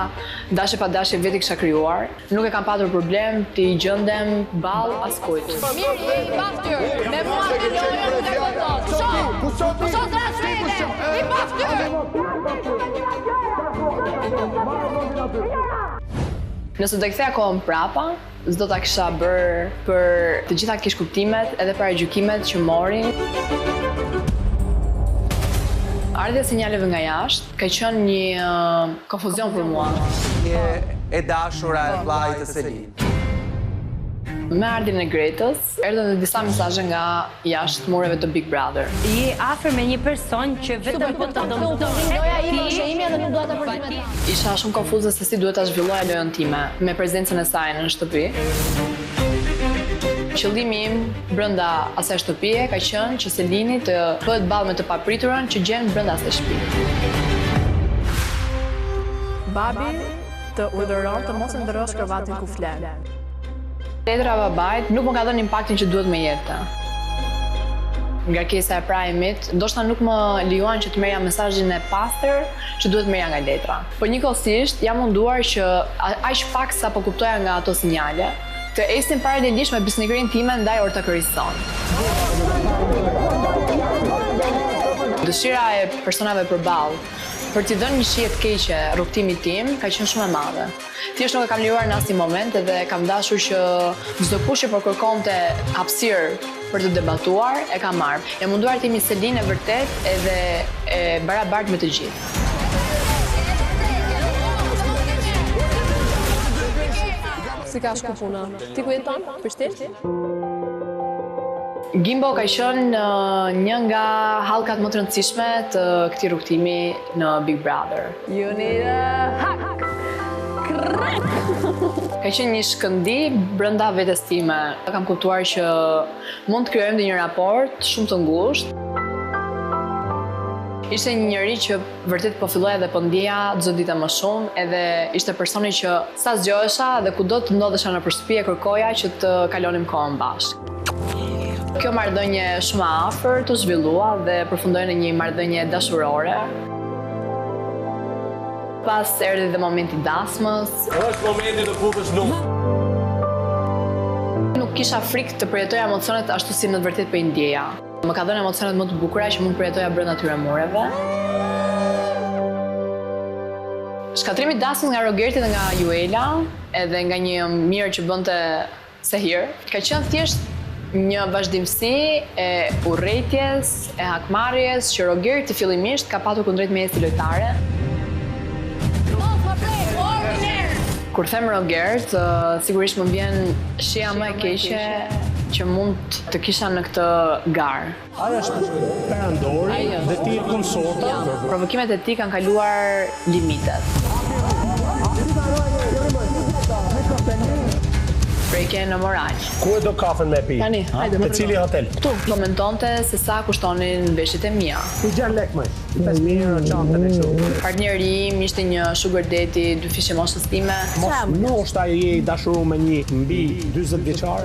dashje pa dashje vetë kisha krijuar, nuk e kam patur problem të i gjendem ball askujt. Mirë, je i baftyr. Me mua të lojën nuk e pëndot. Pusho transfete, i baftyr. Nëse do kthea kohën prapa, s'do ta kisha bërë për të gjitha keqkuptimet edhe para gjykimet që mori. Ardhja e sinjaleve nga jashtë ka qenë një konfuzion për mua. Je e dashura e vllajt të Selin. Me ardhin e Gretës, erdhën edhe disa mesazhe nga jashtë mureve të Big Brother. Je afër me një person që vetëm po të Loja ime është e imja dhe nuk dua ta përzihem. Isha shumë konfuze se si duhet ta zhvilloja lojën time me prezencën e saj në shtëpi. Qëllimi im brenda asaj shtëpie ka qenë që Selini të bëhet ballë me të papriturën që gjen brenda asaj shtëpi. Babi të urdhëron të mos e ndërrosh kravatin ku flen. Letra babait nuk më ka dhënë impaktin që duhet me jeta. Ngarkesa e prajmit, ndoshta nuk më lejuan që të merrja mesazhin e pastër që duhet merrja nga letra. Por njëkohësisht jam munduar që aq pak sa po kuptoja nga ato sinjale, të esin paralelisht me besnikërinë time ndaj Orta Kërison. Dëshira e personave përballë për t'i dhënë një shije të keqe rrugtimit tim ka qenë shumë e madhe. Thjesht nuk e kam liruar në asnjë moment edhe kam dashur që çdo kush që po kërkonte hapësirë për të debatuar e kam marrë. Jam munduar të jemi Selin e vërtet edhe e barabartë me të gjithë. Si ka shku puna? Ti ku jeton? Për shtetë? Gimbo ka qenë një nga hallkat më të rëndësishme të këtij rrugtimi në Big Brother. You need a hack. Ka qenë një shkëndi brenda vetes time. Kam kuptuar që mund të krijojmë një raport shumë të ngushtë. Ishte një njeri që vërtet po filloja dhe po ndjeja çdo ditë më shumë, edhe ishte personi që sa zgjohesha dhe kudo të ndodhesha nëpër shtëpi e kërkoja që të kalonim kohën bashkë. Kjo marrëdhënie shumë e afër të zhvillua dhe përfundoi në një marrëdhënie dashurore. Pas erdhi dhe momenti i dasmës. Është momenti të futesh numër. Nuk kisha frikë të përjetoja emocionet ashtu si në të vërtetë po i ndjeja. Më ka dhënë emocionet më të bukura që mund përjetoja brenda atyre mureve. Shkatrimi i dasmës nga Rogerti dhe nga Juela, edhe nga një mirë që bënte Sehir, ka qenë thjesht një vazhdimsi e urrëties, e hakmarrjes që Rogerti fillimisht ka patur kundrejt me si lojtare. Kur them Rogert, sigurisht më vjen shija më e keqe që mund të kisha në këtë garë. Aja është perandori dhe ti e konsorta. Provokimet e tij kanë kaluar limitet. Prejke në moral. Ku e do kafen me pi? Tani, hajde. Në cili hotel? Këtu. Komentonte se sa kushtonin veshjet e mia. Ku gjan lek më? 5.000 çantën e kështu. Partneri im ishte një sugar daddy 2 fiqe moshës time. Moshta je i dashuruar me një mbi 40 vjeçar.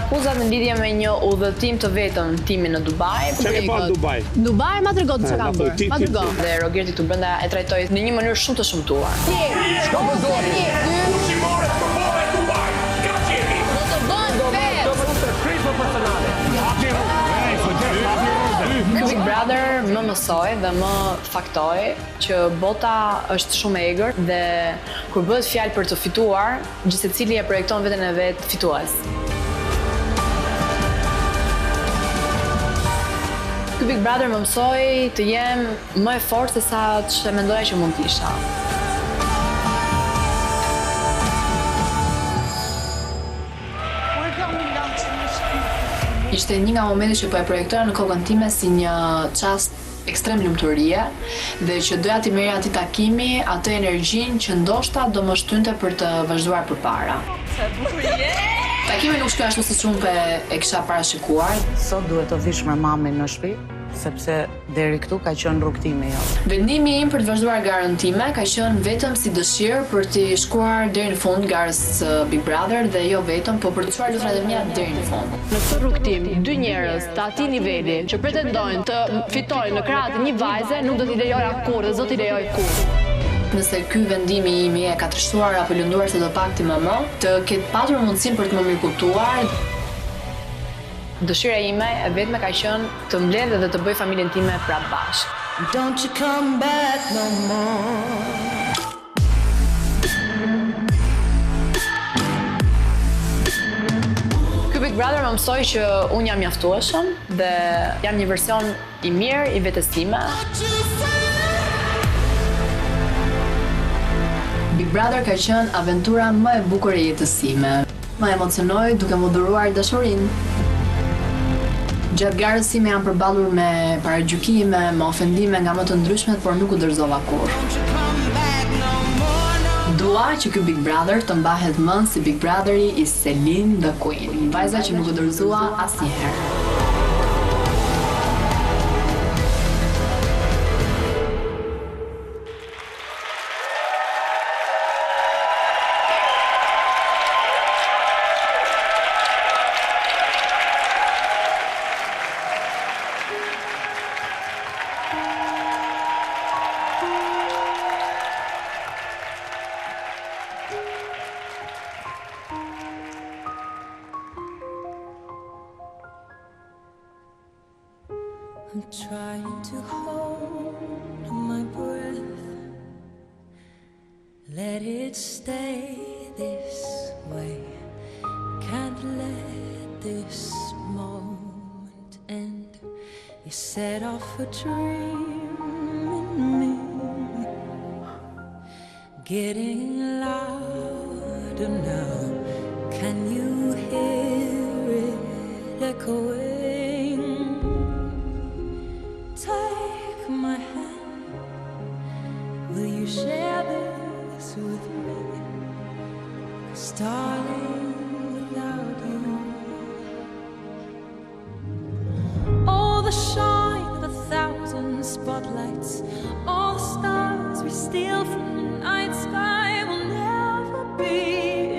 Akuzat në lidhje me një udhëtim të vetëm timin në Dubai. Çe ke pa në Dubai? Dubai ma tregon çka kam bërë. Ma tregon. Dhe Rogerti këtu brenda e trajtoi në një mënyrë shumë të shëmtuar. Shko më dori. Ky Big Brother më mësoi dhe më faktoi që bota është shumë e egër dhe kur bëhet fjalë për të fituar, gjithsecili e projekton veten e vet fitues. Ky Big Brother më mësoi të jem më e fortë se sa që mendoja që mund të isha. Ishte një nga momentet që po e projektoja në kokën time si një çast ekstrem lumturie dhe që doja t'i merrja aty takimi atë energjinë që ndoshta do më shtynte për të vazhduar përpara. Takimi nuk shkoi ashtu siç unë e kisha parashikuar. Sot duhet të vish me mamin në shtëpi? sepse deri këtu ka qenë rrugtimi jote. Vendimi im për të vazhduar garën time ka qenë vetëm si dëshirë për të shkuar deri në fund garës Big Brother dhe jo vetëm, po për të çuar lutrat e mia deri në fund. Në këtë rrugtim, dy njerëz të atij niveli që pretendojnë të fitojnë në krahët e një vajze, nuk do t'i lejoja kurrë dhe zot i lejoj kurrë. Nëse ky vendimi im e ka trishtuar apo lënduar se do pakti më, të ketë patur mundësinë për të më mirëkuptuar. Dëshira ime e vetme ka qenë të mbledh dhe të bëj familjen time prapë bashkë. Don't you come back no more. Ky Big Brother më mësoi që unë jam mjaftueshëm dhe jam një version i mirë i vetes time. Big Brother ka qenë aventura më e bukur e jetës time. Më emocionoi duke më dhuruar dashurinë. Gjatë garës time jam përballur me paragjykime, me ofendime nga më të ndryshmet, por nuk u dorëzova kurrë. Dua që ky Big Brother të mbahet mend si Big Brotheri i Celine the Queen, vajza që nuk u dorëzua asnjëherë. I'm trying to hold my breath. Let it stay this way. Can't let this moment end. You set off a dream in me, getting louder now. Can you hear it echoing? Take my hand. Will you share this with me? 'Cause darling, without you, all the shine of 1,000 spotlights, all the stars we steal from the night sky will never be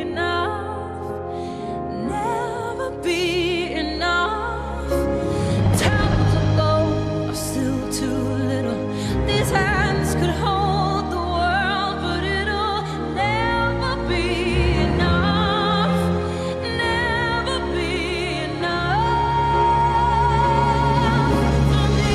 enough, never be enough. Towers of gold are still too little. These hands could hold the world, but it'll never be enough, never be enough for me.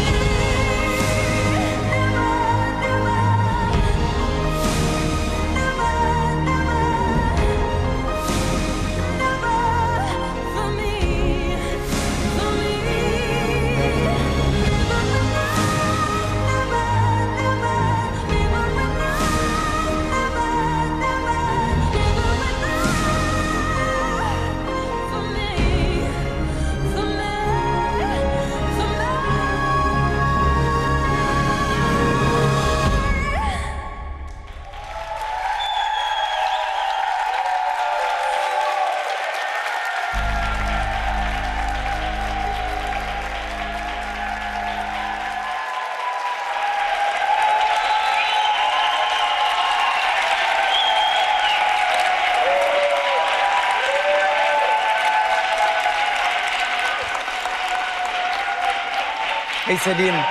Hej Celine.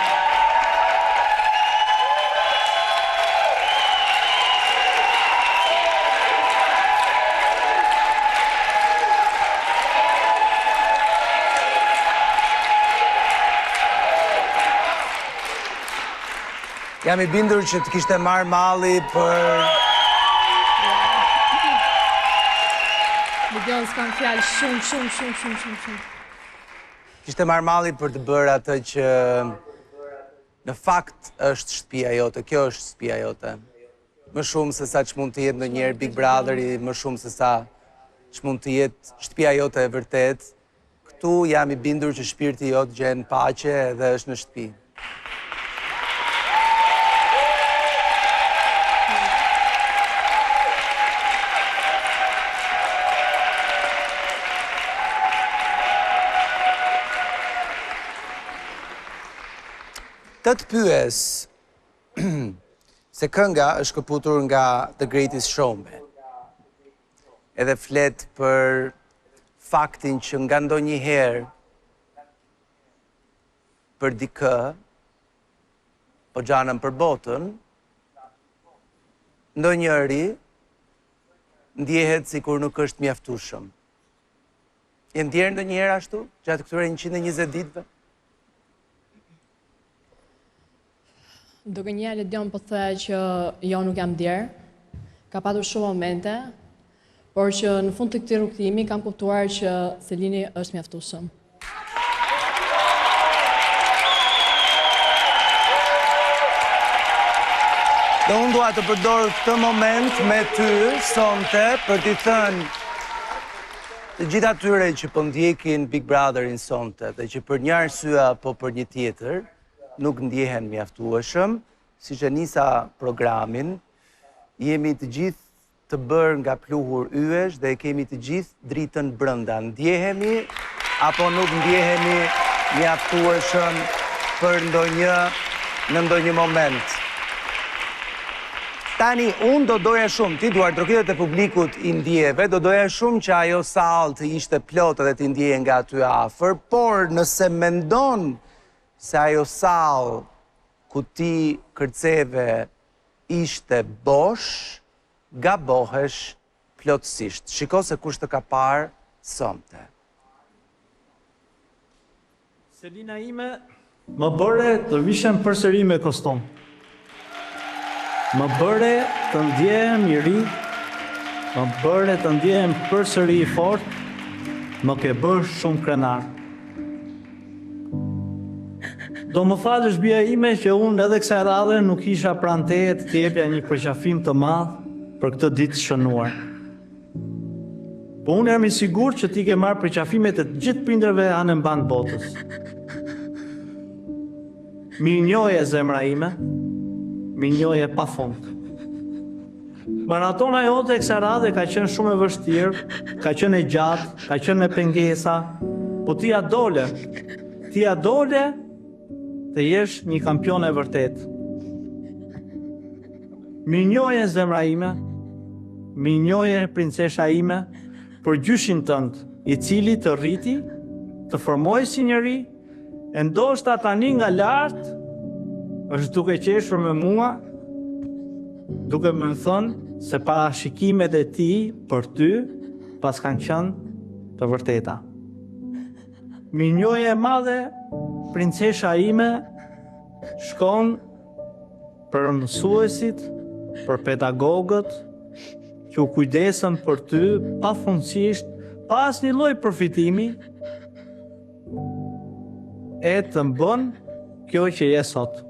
Jam I bindur që të kishte marrë malli për... Lidion, s'kam fjalë shumë. Kishte marrë malli për të bërë atë që në fakt është shtëpia jote, kjo është shtëpia jote. Më shumë se sa që mund të jetë ndonjëherë Big Brotheri, më shumë se sa që mund të jetë shtëpia jote e vërtet. Këtu jam I bindur që shpirti jote gjen paqe dhe është në shtëpi. të pyes se kënga është këputur nga The Greatest Showman. Edhe flet për faktin që nga ndonjëherë për dikë, po gjanën për botën, ndonjëri ndjehet sikur nuk është mjaftueshëm. E ndjerë ndonjëherë ashtu, gjatë këtyre 120 ditëve? Duke një Ledion po thë që jo nuk jam ndjerë, ka patur shumë momente, por që në fund të këtij rrugtimi kam kuptuar që Selini është mjaftueshëm. Dhe unë dua të përdor këtë moment me ty sonte për t'i thënë të gjithë atyre që po ndjekin Big Brotherin sonte dhe që për një arsye apo për një tjetër nuk ndjehen mjaftueshëm, siç e nisa programin, jemi të gjithë të bërë nga pluhur yjesh dhe kemi të gjithë dritën brenda. Ndjehemi apo nuk ndjehemi mjaftueshëm për në ndonjë moment. Tani, unë do doja shumë, ti duar trokitet e publikut i ndjeve, do doja shumë që ajo sallë të ishte plot edhe të ndjeje nga aty afër, por nëse mendon se ajo sallë ku ti kërceve ishte bosh, gabohesh plotësisht. Shiko se kush të ka parë sonte. Selina ime më bëre të vishem përsëri me kostum. Më bëre të ndjehem i ri, më bëre të ndjehem përsëri i fort, më ke bërë shumë krenar. Do më falësh bia ime që unë edhe kësaj radhe nuk isha pranë teje të t'jepja një përqafim të madh për këtë ditë të shënuar. Po unë jam i sigurt që ti ke marrë përqafimet e të gjithë prindërve anë mban botës. Mirë njohje zemra ime, mirë njohje pa fund. Maratona jote e kësaj radhe ka qenë shumë e vështirë, ka qenë e gjatë, ka qenë me pengesa, po ti ja dole të jesh një kampion e vërtet. Mi njohje zemra ime, mi njohje princesha ime, për gjyshin tënd, i cili të rriti, të formoj si njëri, e ndoshta tani nga lart, është duke qeshur me mua, duke më thënë se parashikimet e ti për ty pas kanë qenë të vërteta. Mi njohje e madhe, princesha ime shkon për mësuesit, për pedagogët, që u kujdesën për ty pafundësisht, pa asnjë lloj përfitimi, e të mbën kjo që je sot.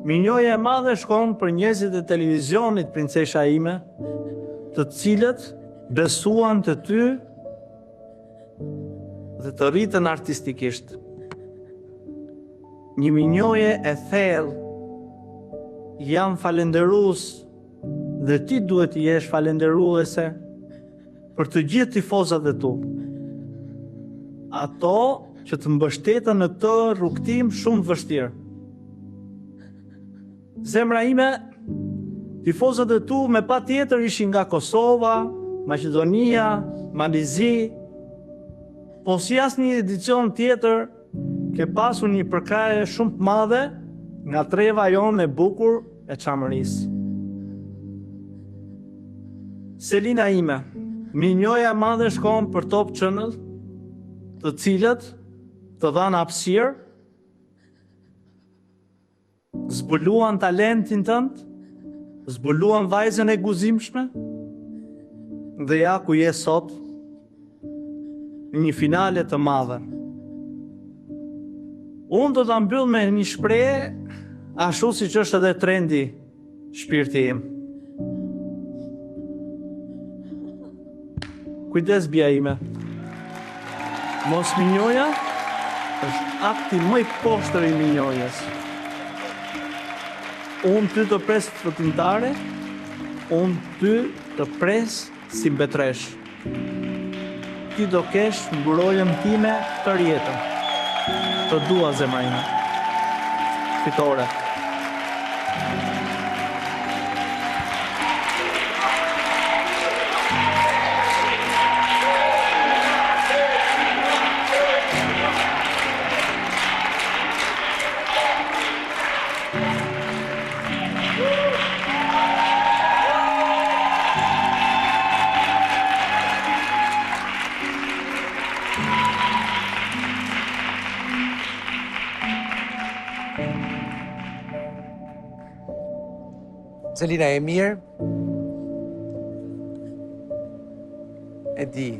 Minjoja e madhe shkon për njerëzit e televizionit, princesha ime, të cilët besuan të ty dhe të rritën artistikisht. Një minjoje e thellë, jam falenderues dhe ti duhet të jesh falenderuese për të gjithë tifozat e tu. Ato që të mbështetën në këtë rrugtim shumë vështirë. Zemra ime, tifozat e tu me pa tjetër ishin nga Kosova, Maqedonia, Malizi, po si asnjë edicion tjetër ke pasur një përkraje shumë të madhe nga treva jonë e bukur e Çamërisë. Selina ime, minjoja e madhe shkon për Top Channel, të cilët të dhanë hapësirë, zbuluan talentin tënd, zbuluan vajzën e guzimshme, dhe ja ku je sot, në një finale të madhe. Unë do ta mbyll me një shprehje, ashtu siç është edhe trendi shpirti im. Kujdes bia ime. Mos minjoja është akti më i poshtër i minjojës. Unë ty të pres fëtintare, unë ty të pres si mbetresh. Ti do kesh mburojën time të rjetën. Të dua zemra ime. fitore. Selina, e mirë? E di.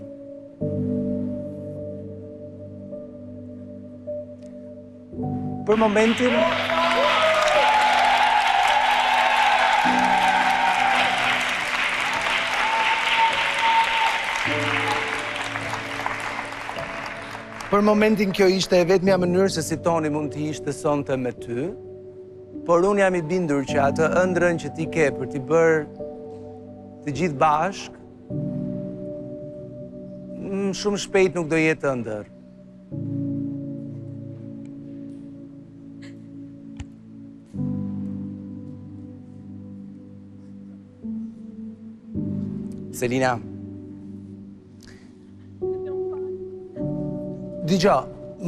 Për momentin... Për momentin kjo ishte e vetmja mënyrë se si Toni mund t'i ishte sonte me ty, por unë jam i bindur që atë ëndrrën që ti ke për t'i bërë të gjithë bashk, shumë shpejt nuk do jetë ëndër. Selina, Digjo,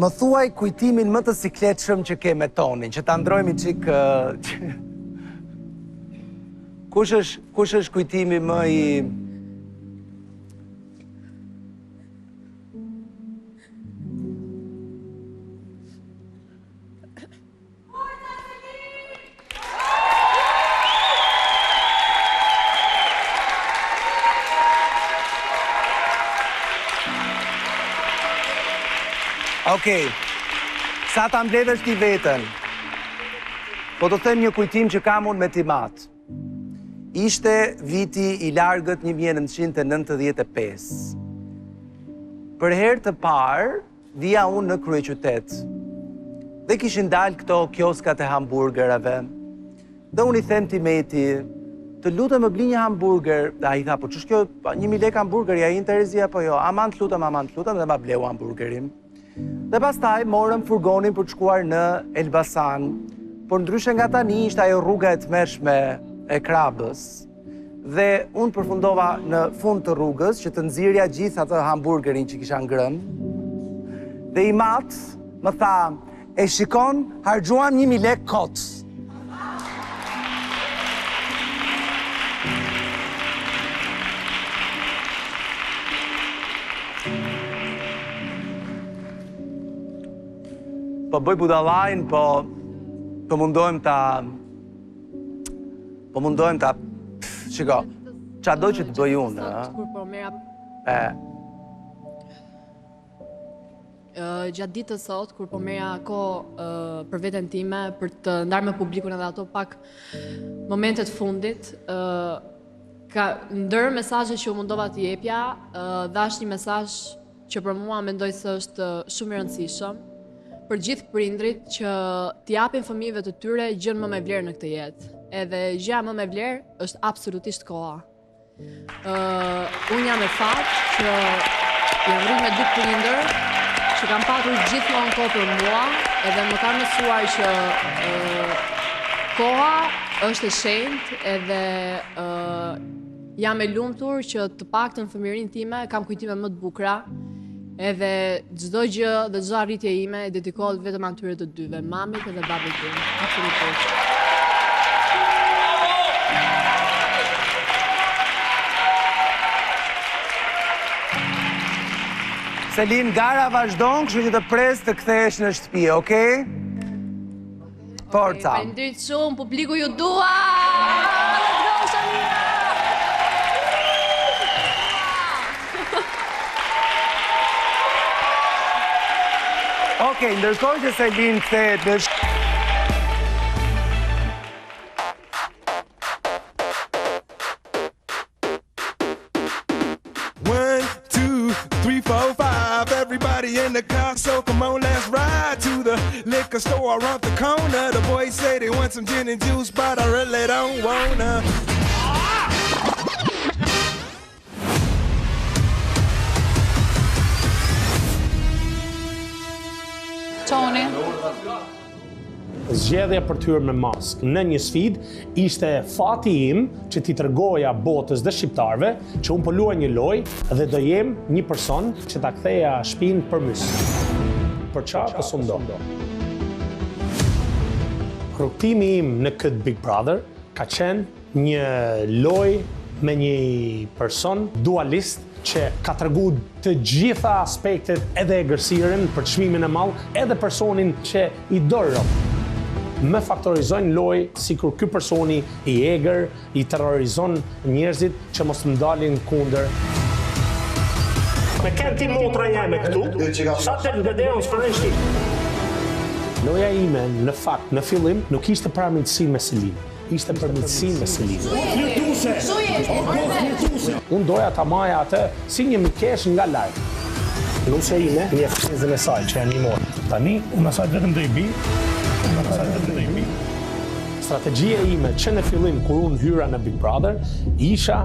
më thuaj kujtimin më të sikletshëm që ke me Tonin, që ta ndrojmë çik... Kush është kujtimi më i... Okej, sa ta mbledhësh ti veten, po të them një kujtim që kam unë me Timat. Ishte viti i largët 1995. Për herë të parë, vija unë në kryeqytet. Dhe kishin dalë këto kioskat e hamburgerave. Dhe unë i them Timeti, të lutem më bli një hamburger. Dhe a i tha, po ç'është kjo 1.000 lekë hamburger, ja i Terezia, po jo, aman të lutem, dhe ma bleu hamburgerin. Dhe pastaj morëm furgonin për të shkuar në Elbasan, por ndryshe nga tani ishte ajo rruga e tmerrshme e Krabës. Dhe unë përfundova në fund të rrugës që të nxirja gjithë atë hamburgerin që kisha ngrënë. Dhe i mat më tha, e shikon, harxuam 1.000 lekë kot. Po bëj budallajn, po mundohem ta... Shiko, çado që të bëj unë, Gjatë ditës sot, kur po merja kohë për veten time, për të ndarë me publikun edhe ato pak momentet fundit, ndër mesazhet që u mundova t'i jepja, dhash një mesazh që për mua mendoj se është shumë i rëndësishëm, për gjithë prindrit që t'i japin fëmijëve të tyre gjën më me vlerë në këtë jetë. Edhe gjëja më me vlerë është absolutisht koha. Unë jam e fat që jam rritë me 2 prindër që kam patur gjithmonë kohë për mua, edhe më kanë mësuar që koha është e shenjtë, edhe jam e lumtur që të paktën fëmijërinë time kam kujtime më të bukura. Edhe çdo gjë dhe çdo arritje ime e dedikohet vetëm atyre të dyve, mamit edhe babit tim. Absolutisht. Selin, gara vazhdon, kështu që të pres të kthehesh në shtëpi, okay? Forca. Faleminderit shumë, publiku ju dua! Okej, ndërkohë që Selin kthehet në One, two, three, four, five. Everybody in the car, so come on, let's ride to the liquor store around the corner. The boys say they want some gin and juice, but I really don't wanna. Toni. zgjedhja për të hyrë me maskë në një sfidë ishte fati im që t'i tregoja botës dhe shqiptarëve që unë po luaj një lojë dhe do jem një person që ta ktheja shtëpinë përmys. Për çfarë po s'u ndo. Rrugtimi im në këtë Big Brother ka qenë një lojë me një person dualist që ka tregu të gjitha aspektet edhe egërsiren për çmimin e madh, edhe personin që i dorë. Më faktorizojnë lojë sikur ky personi i egër i terrorizon njerëzit që mos të ndalin kundër. Me këtë ti motra jeme këtu, sa të vdeon s'përën shqip. Loja ime, në fakt, në fillim, nuk ishte për amintësi me Selin. Ishte për mitësi me Selin. Unë doja ta maja atë si një mikesh nga larg. Nusja ime, një fshizën e saj, që e një morë. Tani, unë asaj vetëm do i bi. Strategjia ime që në fillim kur unë hyra në Big Brother, isha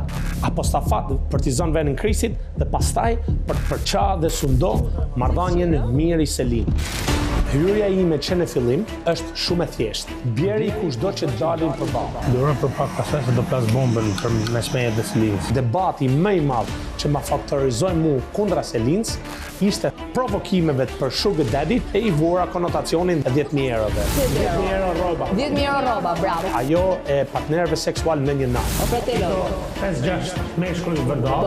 apostafat partizan venin krisit dhe pastaj për të përqa dhe sundo marrëdhënien Miri Selin. Hyrja ime që në fillim është shumë e thjeshtë. Bjeri kushdo që dalin përballë. Duroj për pak pastaj se do plas bombën për mes meje dhe Selinës. Debati më i madh që ma faktorizoi mua kundra Selinës ishte provokimeve për Sugar Daddy e i vura konotacionin e 10.000 eurove. 10.000 euro rroba. 10.000 euro rroba, bravo. Ajo e partnerëve seksual në një natë. 5-6 meshkull vërdall.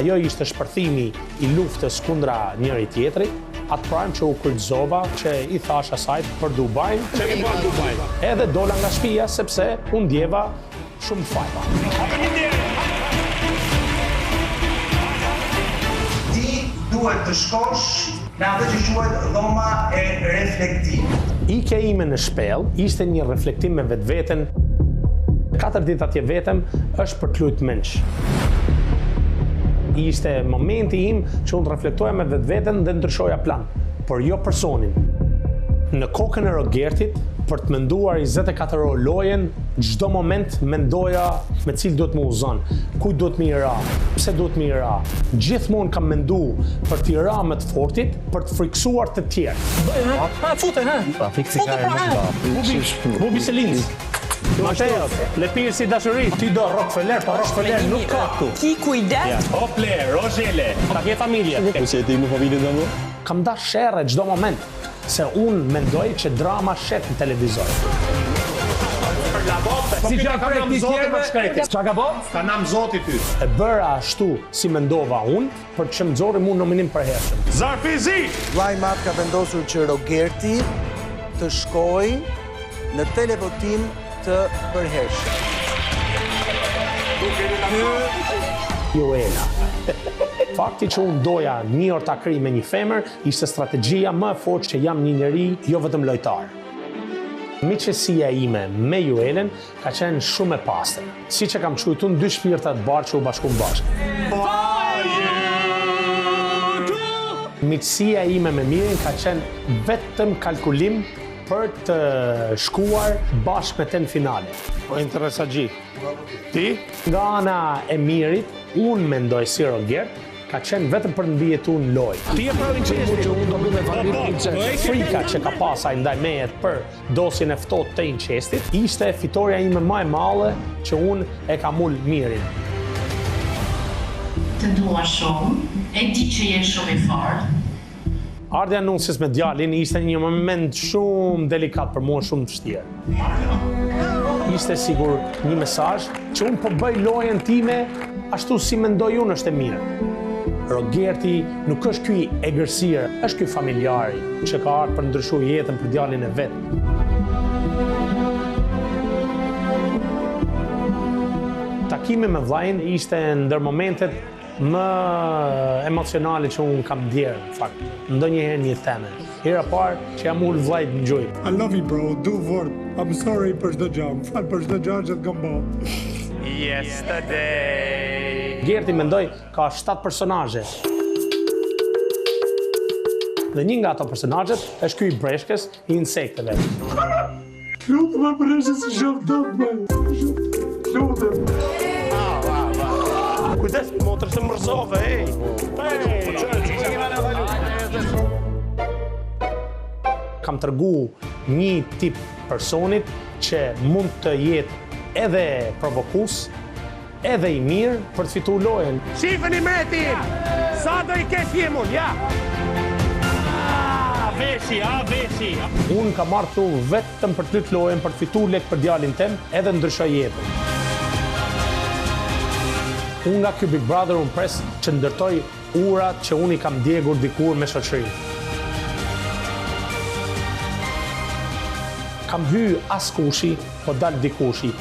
Ajo ishte shpërthimi i luftës kundra njëri tjetrit. Atë prajmë që u kryqëzova, që i thash asaj për Dubai, që i bërë Dubai. Edhe dola nga shtëpia sepse unë ndjeva shumë fajta. Ti duhet të shkosh në atë që quhet dhoma e reflektimit. Ikja ime në shpellë ishte një reflektim me vetveten. 4 ditë atje vetëm është për të luajtur menç. Ishte momenti im që unë reflektoja me vetveten dhe ndryshoja plan, por jo personin. Në kokën e Rogertit, për të menduar 24 orë lojen, çdo moment mendoja me cilë duhet më uzon, kujt duhet më i ra, pse duhet më i ra. Gjithmonë kam menduar për t'i ra me të fortit, për të friksuar të tjerë. Fute, ha? Bubi Selinës. Mateo, le pirë si dashuri, ti do Rockefeller, pa Rockefeller nuk ka këtu. Ki kujdes. O pler, o zhele, ta ke familje. Po që e ti më familje dhe më? Kam da sherre çdo moment, se unë mendoj që drama shet në televizor. Si që ka nam zoti për shkreti. Qa ka bo? Ka nam zoti ty. E bëra ashtu si mendova unë, për që më zori mu nominim për hershëm. Zarfizi! Llajmat ka vendosur që Rogerti të shkojë në televotim të përhershëm. Joela. Fakti që unë doja një orë ta kri me një femër, ishte strategjia më e fortë që jam një njeri, jo vetëm lojtar. Miqësia ime me Joelen ka qenë shumë e pastër. Si që kam qujtu në 2 shpirta të barë që u bashkuan bashkë. Miqësia ime me Mirin ka qenë vetëm kalkulim për të shkuar bashkë me të në finale. Po interesa gjithë. Ti? Nga ana e Mirit, unë mendoj si Rogert, ka qenë vetëm për në bjetu në loj. Ti e Frika që ka pasaj ndaj mejet për dosjen e ftohtë të incestit, ishte fitoria ime më e madhe që unë e kam ul Mirin. Të dua shumë, e di që je shumë i fortë. Ardhja nusjes me djalin ishte një moment shumë delikat për mua, shumë vështirë. Ishte sigur një mesazh që unë po bëj lojën time ashtu si mendoj unë është e mirë. Rogerti nuk është ky egërsir, është ky familjari që ka ardhur për ndryshu jetën për djalin e vet. Takimi me vllajin ishte ndër momentet më emocionale që unë kam djerë, në fakt. Ndonjëherë një teme. Hera parë që jam ul vllajt në gjujë. I love you bro, do vort. I'm sorry për çdo gjë. Fal për çdo gjë që të kam bërë. Yesterday. Gerti mendoj ka 7 personazhe. Dhe një nga ato personazhet është ky i breshkës i insekteve. Lutem më breshkës si shoh dot. Lutem. Kujdes, motrë se mërzove, kam tregu një tip personit që mund të jetë edhe provokus, edhe i mirë për të fitu lojën. Shifën i mretin! Sa do i kesh jemun, ja! Veshi. Unë ka marrë këtu vetëm për të lutë lojën, për të fitu lek për djalin tem, edhe ndryshoj jetën. Unë nga ky Big Brother unë pres që ndërtoj urat që unë i kam djegur dikur me shoqëri. Kam hy as kushi, po dal dikushi.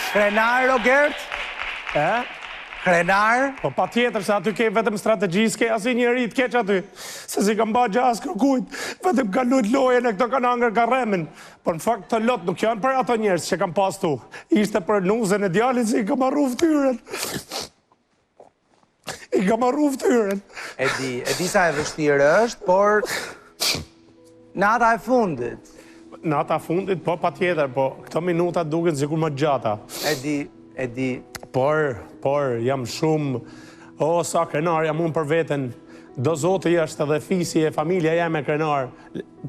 Krenar, Robert? Krenar? Po pa tjetër, se aty ke vetëm strategji, s'ke asi njëri të keq aty. Se si kam ba gjas kërkujt, vetëm ka lut lojen e këto kanë angër ka remin. Por në fakt të lot nuk janë për ato njerës që kam pas tu. Ishte për nuzën e djalit si i kam arru ftyren. E di sa e vështirë është, por nata e fundit. Nata e fundit, po pa tjetër, po këto minuta duken sikur më gjata. E di. Por, jam shumë, sa krenar jam unë për veten, do zoti është edhe fisi e familja jam e krenar.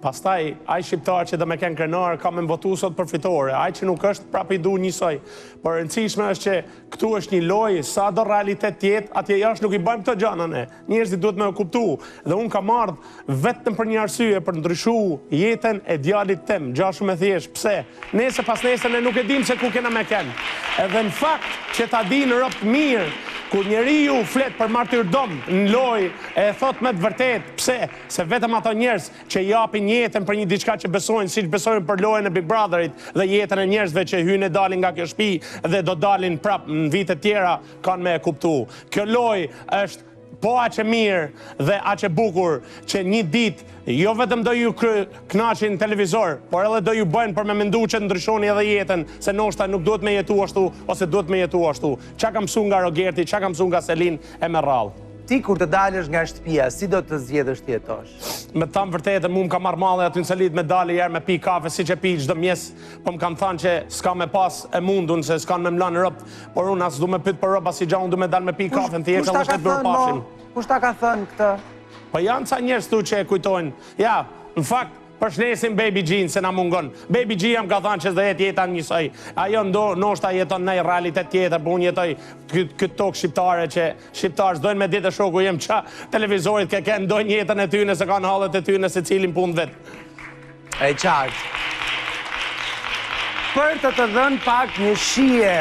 Pastaj, aj shqiptar që do me ken krenar, ka me votu sot për fitore. Aj që nuk është, prap i du njësoj. Por rëndësishme është që këtu është një loj, sa do realitet tjetë, atje jashtë nuk i bëjmë të gjanën e. Njerëzit duhet me kuptu. Dhe unë kam ardhë vetëm për një arsye, për ndryshu jetën e djalit tem. Gjashu me thjesht, pse? Nese pas nese ne nuk e dim se ku kena me ken. Edhe në fakt që ta di në rëpë mirë, kur njeri ju flet për martyrdom në loj, e thot me të vërtet, pse? Se vetëm ato njerëz që japin jetën për një diçka që besojnë, si që besojnë për lojën e Big Brotherit dhe jetën e njerëzve që hynë e dalin nga kjo shtëpi dhe do dalin prap në vitet tjera, kanë me e kuptu. Kjo loj është po aqe mirë dhe aqe bukur që një dit jo vetëm do ju knaqin televizor, por edhe do ju bëjnë për me mendu që ndryshoni edhe jetën, se noshta nuk duhet me jetu ashtu, ose duhet me jetu ashtu. Qa kam mësu nga Rogerti, qa kam mësu nga Selin e me rrallë. Ti kur të dalësh nga shtëpia, si do të zgjedhësh të jetosh? Me të thamë vërtetë, mu më ka marrë male aty në Selit me dalë jerë me pi kafe, si që pi çdo mjes, po më kanë thanë që s'ka me pas e mundun, se s'kan me mlanë rëp, por unë as du me pyt për rëp, as i gja unë du me dalë me pi kafe, në thjesht edhe shetë bërë pashin. Kush ta ka thënë këtë? Po janë ca njerëz tu që e kujtojnë. Ja, në fakt, përshnesim Baby G se na mungon. Baby G jam ka thënë që s'do jetë jeta njësoj. Ajo ndoshta jeton në realitet tjetër, po unë jetoj këtë tokë shqiptare që shqiptarë s'dojnë me ditë shoku jem qa televizorit ke ndojnë jetën e tyne se kanë hallet e tyne se cilin punë vetë. E qartë. Për të dhënë pak një shije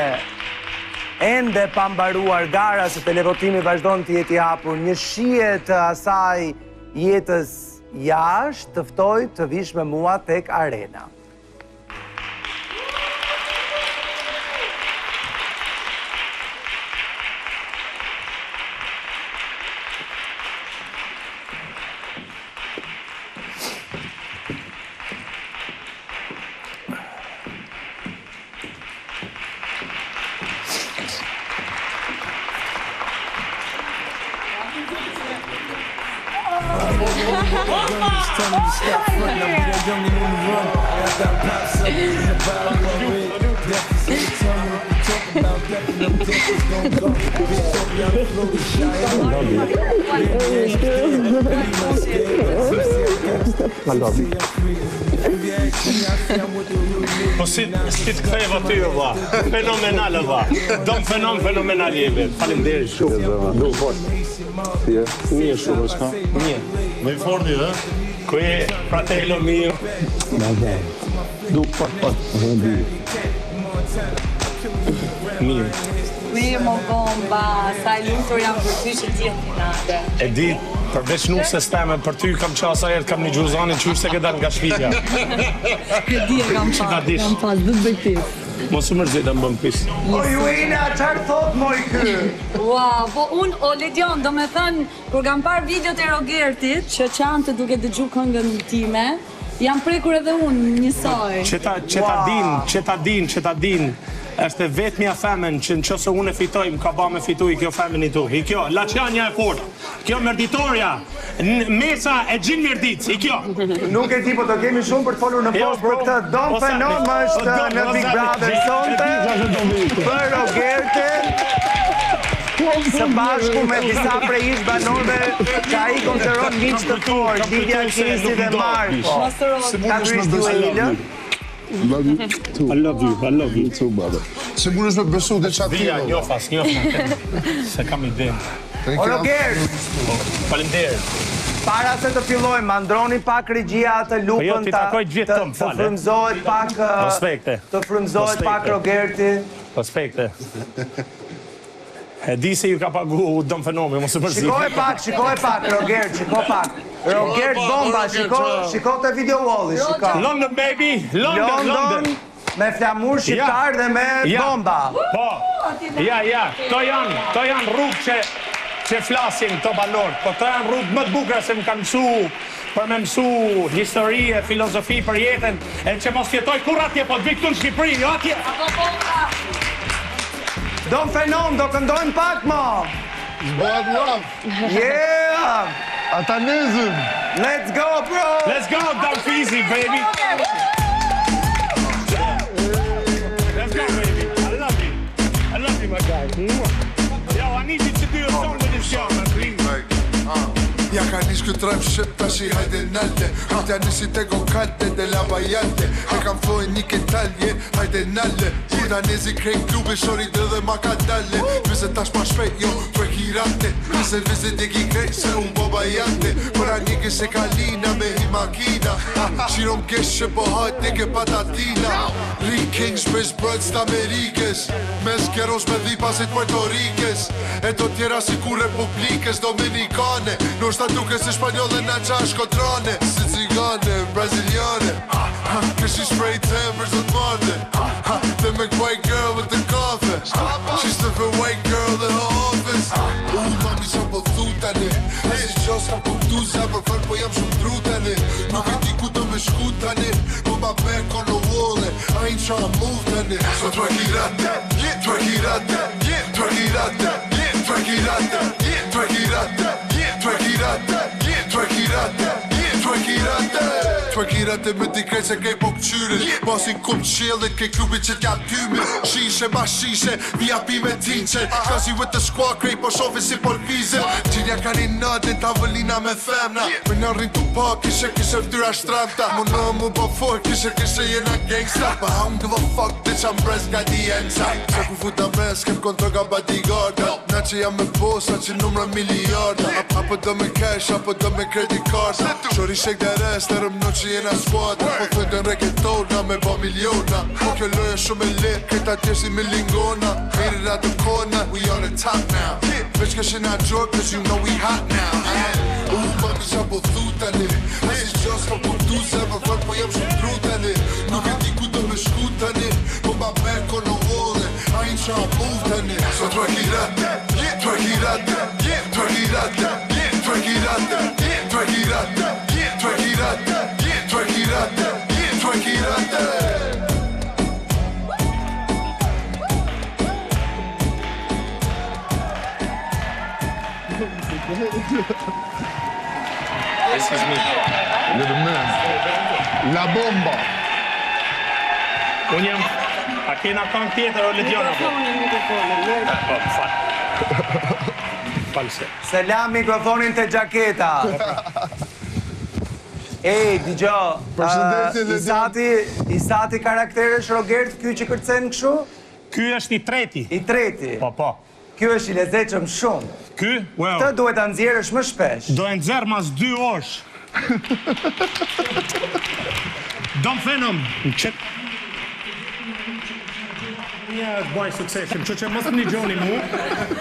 ende pambaruar gara se televotimi vazhdon të jeti hapur, një shije të asaj jetës jashtë, të ftoj të vish me mua tek arena. Po si të kthejva ty, vlla. Fenomenal, vlla. Dom fenomenal jemi. Faleminderit shumë. Du fort. Mirë shumë, s'ka? Mirë. Më i forti, ë? Ku je, fratello mio? Du fort. Mirë. Ku je mo bomba, sa i lumtur jam për ty që t'jeti natë. E di, përveç nuk se steme, për ty kam qasa erë, kam një gjuzanin qysh se këtë nga shpitja. Këtë di e kam pas, dhëtë bëjtis. Mos u mërzit e më bëm pis. O ju ina, qarë thot moj kë? Ua, po unë, o Ledion, do me thënë, kur kam parë videot e Rogertit, që qanë të duke dëgju këngën time, jam prekur edhe unë njësoj. Që ta din, është vetmja femen që në qëse unë e fitoj, më ka ba me fitu i kjo femen i tu. I kjo, Laçanja e fort. Kjo Merditoria, Mesa e Gjin Merdit, i kjo. Nuk e di, po të kemi shumë për të folur në post për këtë. Don Fenom është në Big Brother sonte për Rogertin. Së bashku me disa prej ish banorëve që ai konsideron miq të fortë, Lidia Krisi dhe Marko. Ka kryshtu e Ilë? I love you too. I love you too, brother. Sigurisht me besu dhe qatë Vija, njofas. Se kam i dem. O Rogert! Faleminderit. Para se të fillojmë, mandroni pak regjia të lupën të frymëzohet pak... Respekte. Të frymëzohet pak Rogerti. Respekte. E di se ju ka pagu Don Fenomi, mos e përzi. Shikoj pak, Rogert, shiko pak. Rogert Bomba, shiko të video walli, shiko. London, baby, London. Me flamur shqiptar dhe me bomba. Po, ja, to janë rrugë që flasin të banorët, po të janë rrugë më të bukra se më kanë mësu, për me mësu historie, filozofi për jetën, e që mos jetoj kur atje, po të viktu në Shqipëri, jo atje. Don Fenom, do këndojmë pak, mo! Zbohat love! Yeah! Atanizm! Let's go, bro! Let's go, Don Fizi, baby! Let's go, baby! I love you, my guy. Yo, I need you to do a song with this show, man, please. Ja ka nish këtë rap shqip tash I hajde nalle Hajde nisi te gokalte dhe la bajante E kam thoj një ketalje, hajde nalle Kurda nezi krejt klubi shori dhe ma ka dalle Vizet tash ma shpejt, jo, twerkirante Vizet e ki krejt se unë boba jante Përa një kese kalina me hi makina Qirom kesh që po hajt një ke patatina Ri Kings, Biz Brëds t'Amerikës Mes keros me dhipasit Puerto Rikës E do tjera si ku Republikës Dominikane Nështë ta duke si shpanjolle na qa shkodrane Si cigane, braziliane Kështi spray timbers dhe t'marde They make white girl with the coffin She's the white girl in her office Mami sa po thu tani E si qos kam kuptu zemër fër po jam shumë tru tani Nuk e di ku të me shku tani Po ma back on the wall I ain't tryna move tani So twerkirate, twerkirate, twerkirate, twerkirate, twerkirate Twerkirate me t'i krejt se kej po këqyrit Pasin kup qillit kej klubit që t'ja tymi Shishe ma shishe, via pi me tinqe Kazi with the squad krejt po shofi si polfizit Gjinja ka një natin t'avëllina me femna Me në rrin t'u pa kishe ftyra shtremta Mu në mu po for kishe jena gangsta But I don't give a fuck bitch I'm brez nga di inside Se ku futa mes kem kontrol nga bodyguarda Na që jam me bosa që numra miliarda Apo do me cash, apo do me credit card Shori shek dhe rest, erëm në që jena squad Po thëjtë në reketona me ba miliona Po kjo loja shumë e lit, këta tjesh si milingona Made it out the corner, we on the top now Bitch ka shina gjort, cause you know we hot now Mami qa po thu tani A si qas ka po tu se më fër po jam shumë tru tani Nuk e di ku do me shku tani Po ma back on the wall I ain't tryna move tani So twerkirate, twerkirate, twerkirate, twerkirate, twerkirate, twerkirate, twerkirate, twerkirate This is me. You're the man. La bomba. Unë jam, a kena këngë tjetër o Lediona? False. Selam mikrofonin të gjaketa. Ej, digjo, Isati karakteresh Rogert, ky që kërcen këshu? Ky është I treti. I treti? Po. Ky është I lezetshëm shumë. Ky? Këtë duhet ta nxjerrësh më shpesh. Do e nxjerr mas 2 orësh. Don Fenom, Ja, bëj sukseshëm, që mos një gjoni mu,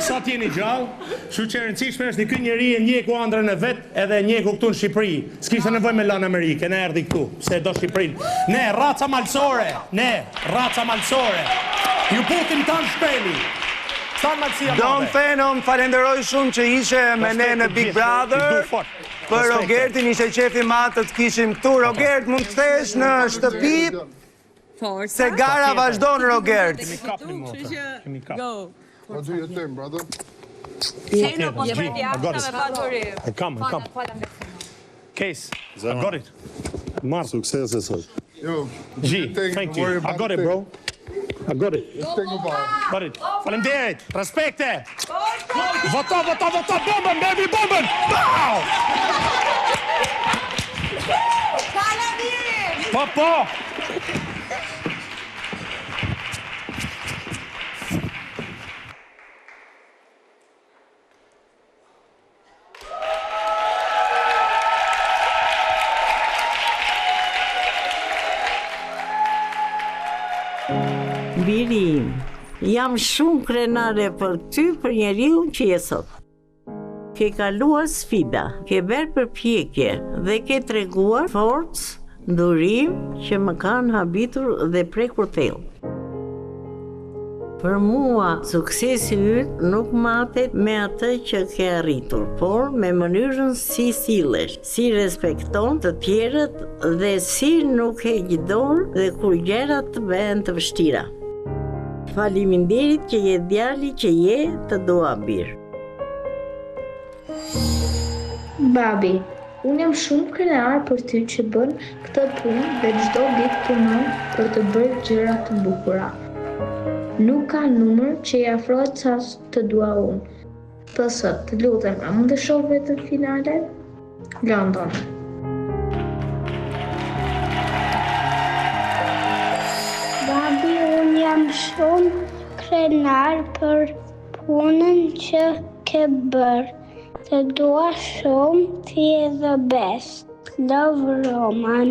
sa t'jeni gjallë, që që rëndësishme është një ky njeri e njeku andrën e vetë edhe njeku këtu në Shqipëri. S'kishtë nevoj me lanë Amerike, ne erdi këtu, se do Shqipërin. Ne, raca malsore, ju putim tanë shpeli. Don Fenom, falenderoj shumë që ishe me ne në Big Brother. Për Rogertin ishe qefi matë të kishim këtu. Rogert, mund të thesh në shtëpi forca. Se gara vazhdon, Rogert. Kemi kap. Go. What do you think, brother? Seno po të jashtë me paturim. I come. Case, I got it. Mark. Success e sot. Yo, G, thank you. I got it, bro. I got it. Just think about it. Got it. Faleminderit. Respekte. Voto, bombën, baby, bombën. Pow! Po. Birim, jam shumë krenare për ty për njeriu që je sot. Ke kaluar sfida, ke bërë përpjekje dhe ke treguar forcë, durim që më kanë habitur dhe prekur thellë. Për mua, suksesi yt nuk matet me atë që ke arritur, por me mënyrën si sillesh, si respekton të tjerët dhe si nuk heq dorë dhe kur gjërat të bëhen të vështira. Faleminderit që je djali që je, të dua birë. Babi, unë jam shumë krenar për ty që bën këtë punë dhe çdo ditë punon për të bërë gjëra të bukura. Nuk ka numër që i afrohet sa të dua unë. Për sot, të lutem, a mund të shoh vetëm finalen? London. Babi, unë jam shumë krenar për punën që ke bërë. Të dua shumë, ti je the best. Love, Roman.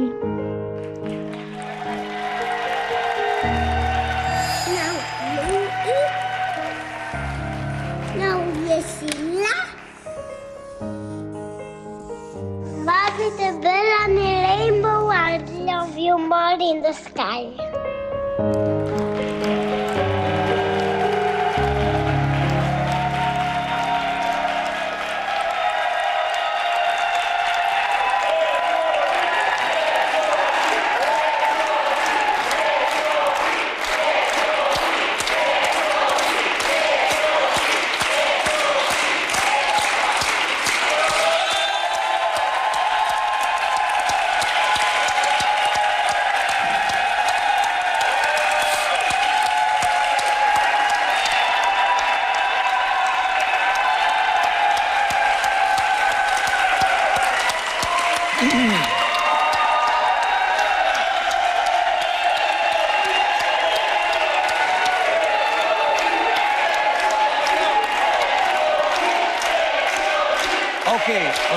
Now, Yesila. Babi, the bell on the rainbow, I love you more in the sky.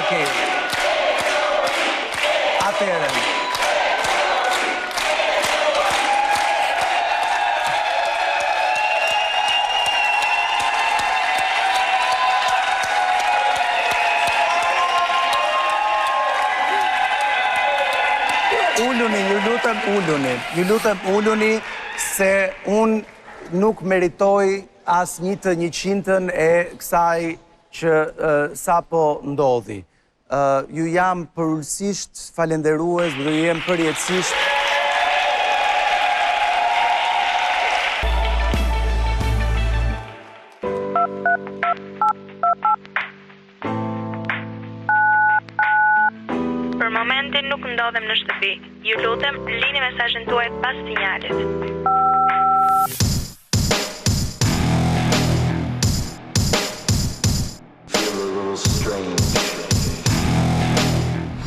Okej. Atëherë. Ju lutem uluni se unë nuk meritoj as një të 100-ën e kësaj që sapo ndodhi. Ju jam përulësisht falenderues, dhe ju jem përjetësisht. Për momentin nuk ndodhem në shtëpi. Ju lutem, lini mesazhin tuaj pas sinjalit.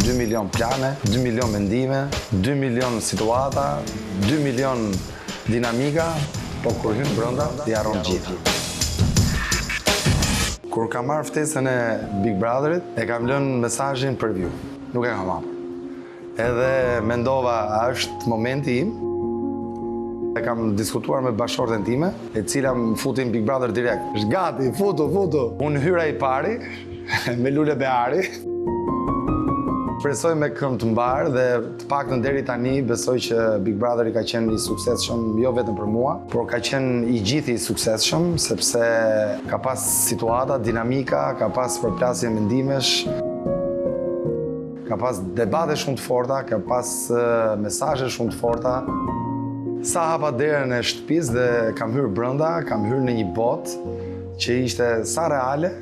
$2 milion plane, 2 milion mendime, 2 milion situata, 2 milion dinamika, po kur hyn brenda, i harron gjithë. Kur kam marrë ftesën e Big Brotherit, e kam lënë mesazhin për view. Nuk e kam hapur. Edhe mendova, a është momenti im? E kam diskutuar me bashkëshorten time, e cila më futin Big Brother direkt. Është gati, futu. Unë hyra i pari, me Lule Beari. Presoj me këmbë të mbarë dhe të paktën deri tani besoj që Big Brother i ka qenë i suksesshëm jo vetëm për mua, por ka qenë i gjithë i suksesshëm sepse ka pas situata, dinamika, ka pas përplasje mendimesh, ka pas debate shumë të forta, ka pas mesazhe shumë të forta. Sa hapa derën e shtëpisë dhe kam hyrë brenda, kam hyrë në një botë që ishte sa reale,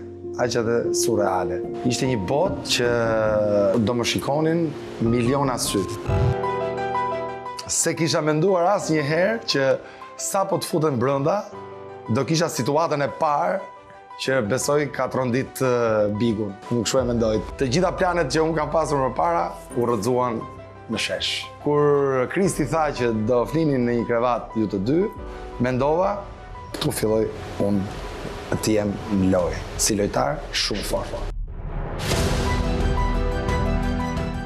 aq edhe surreale. Ishte një botë që do më shikonin miliona sy. Se kisha menduar asnjëherë që sa po të futen brenda, do kisha situatën e parë që besoj ka trondit bigun. Nuk kështu e mendoj. Të gjitha planet që unë kam pasur më para, u rrëzuan në shesh. Kur Kristi tha që do flinin në një krevat ju të dy, mendova, u filloj unë të jem në lojë. Si lojtar, shumë fort.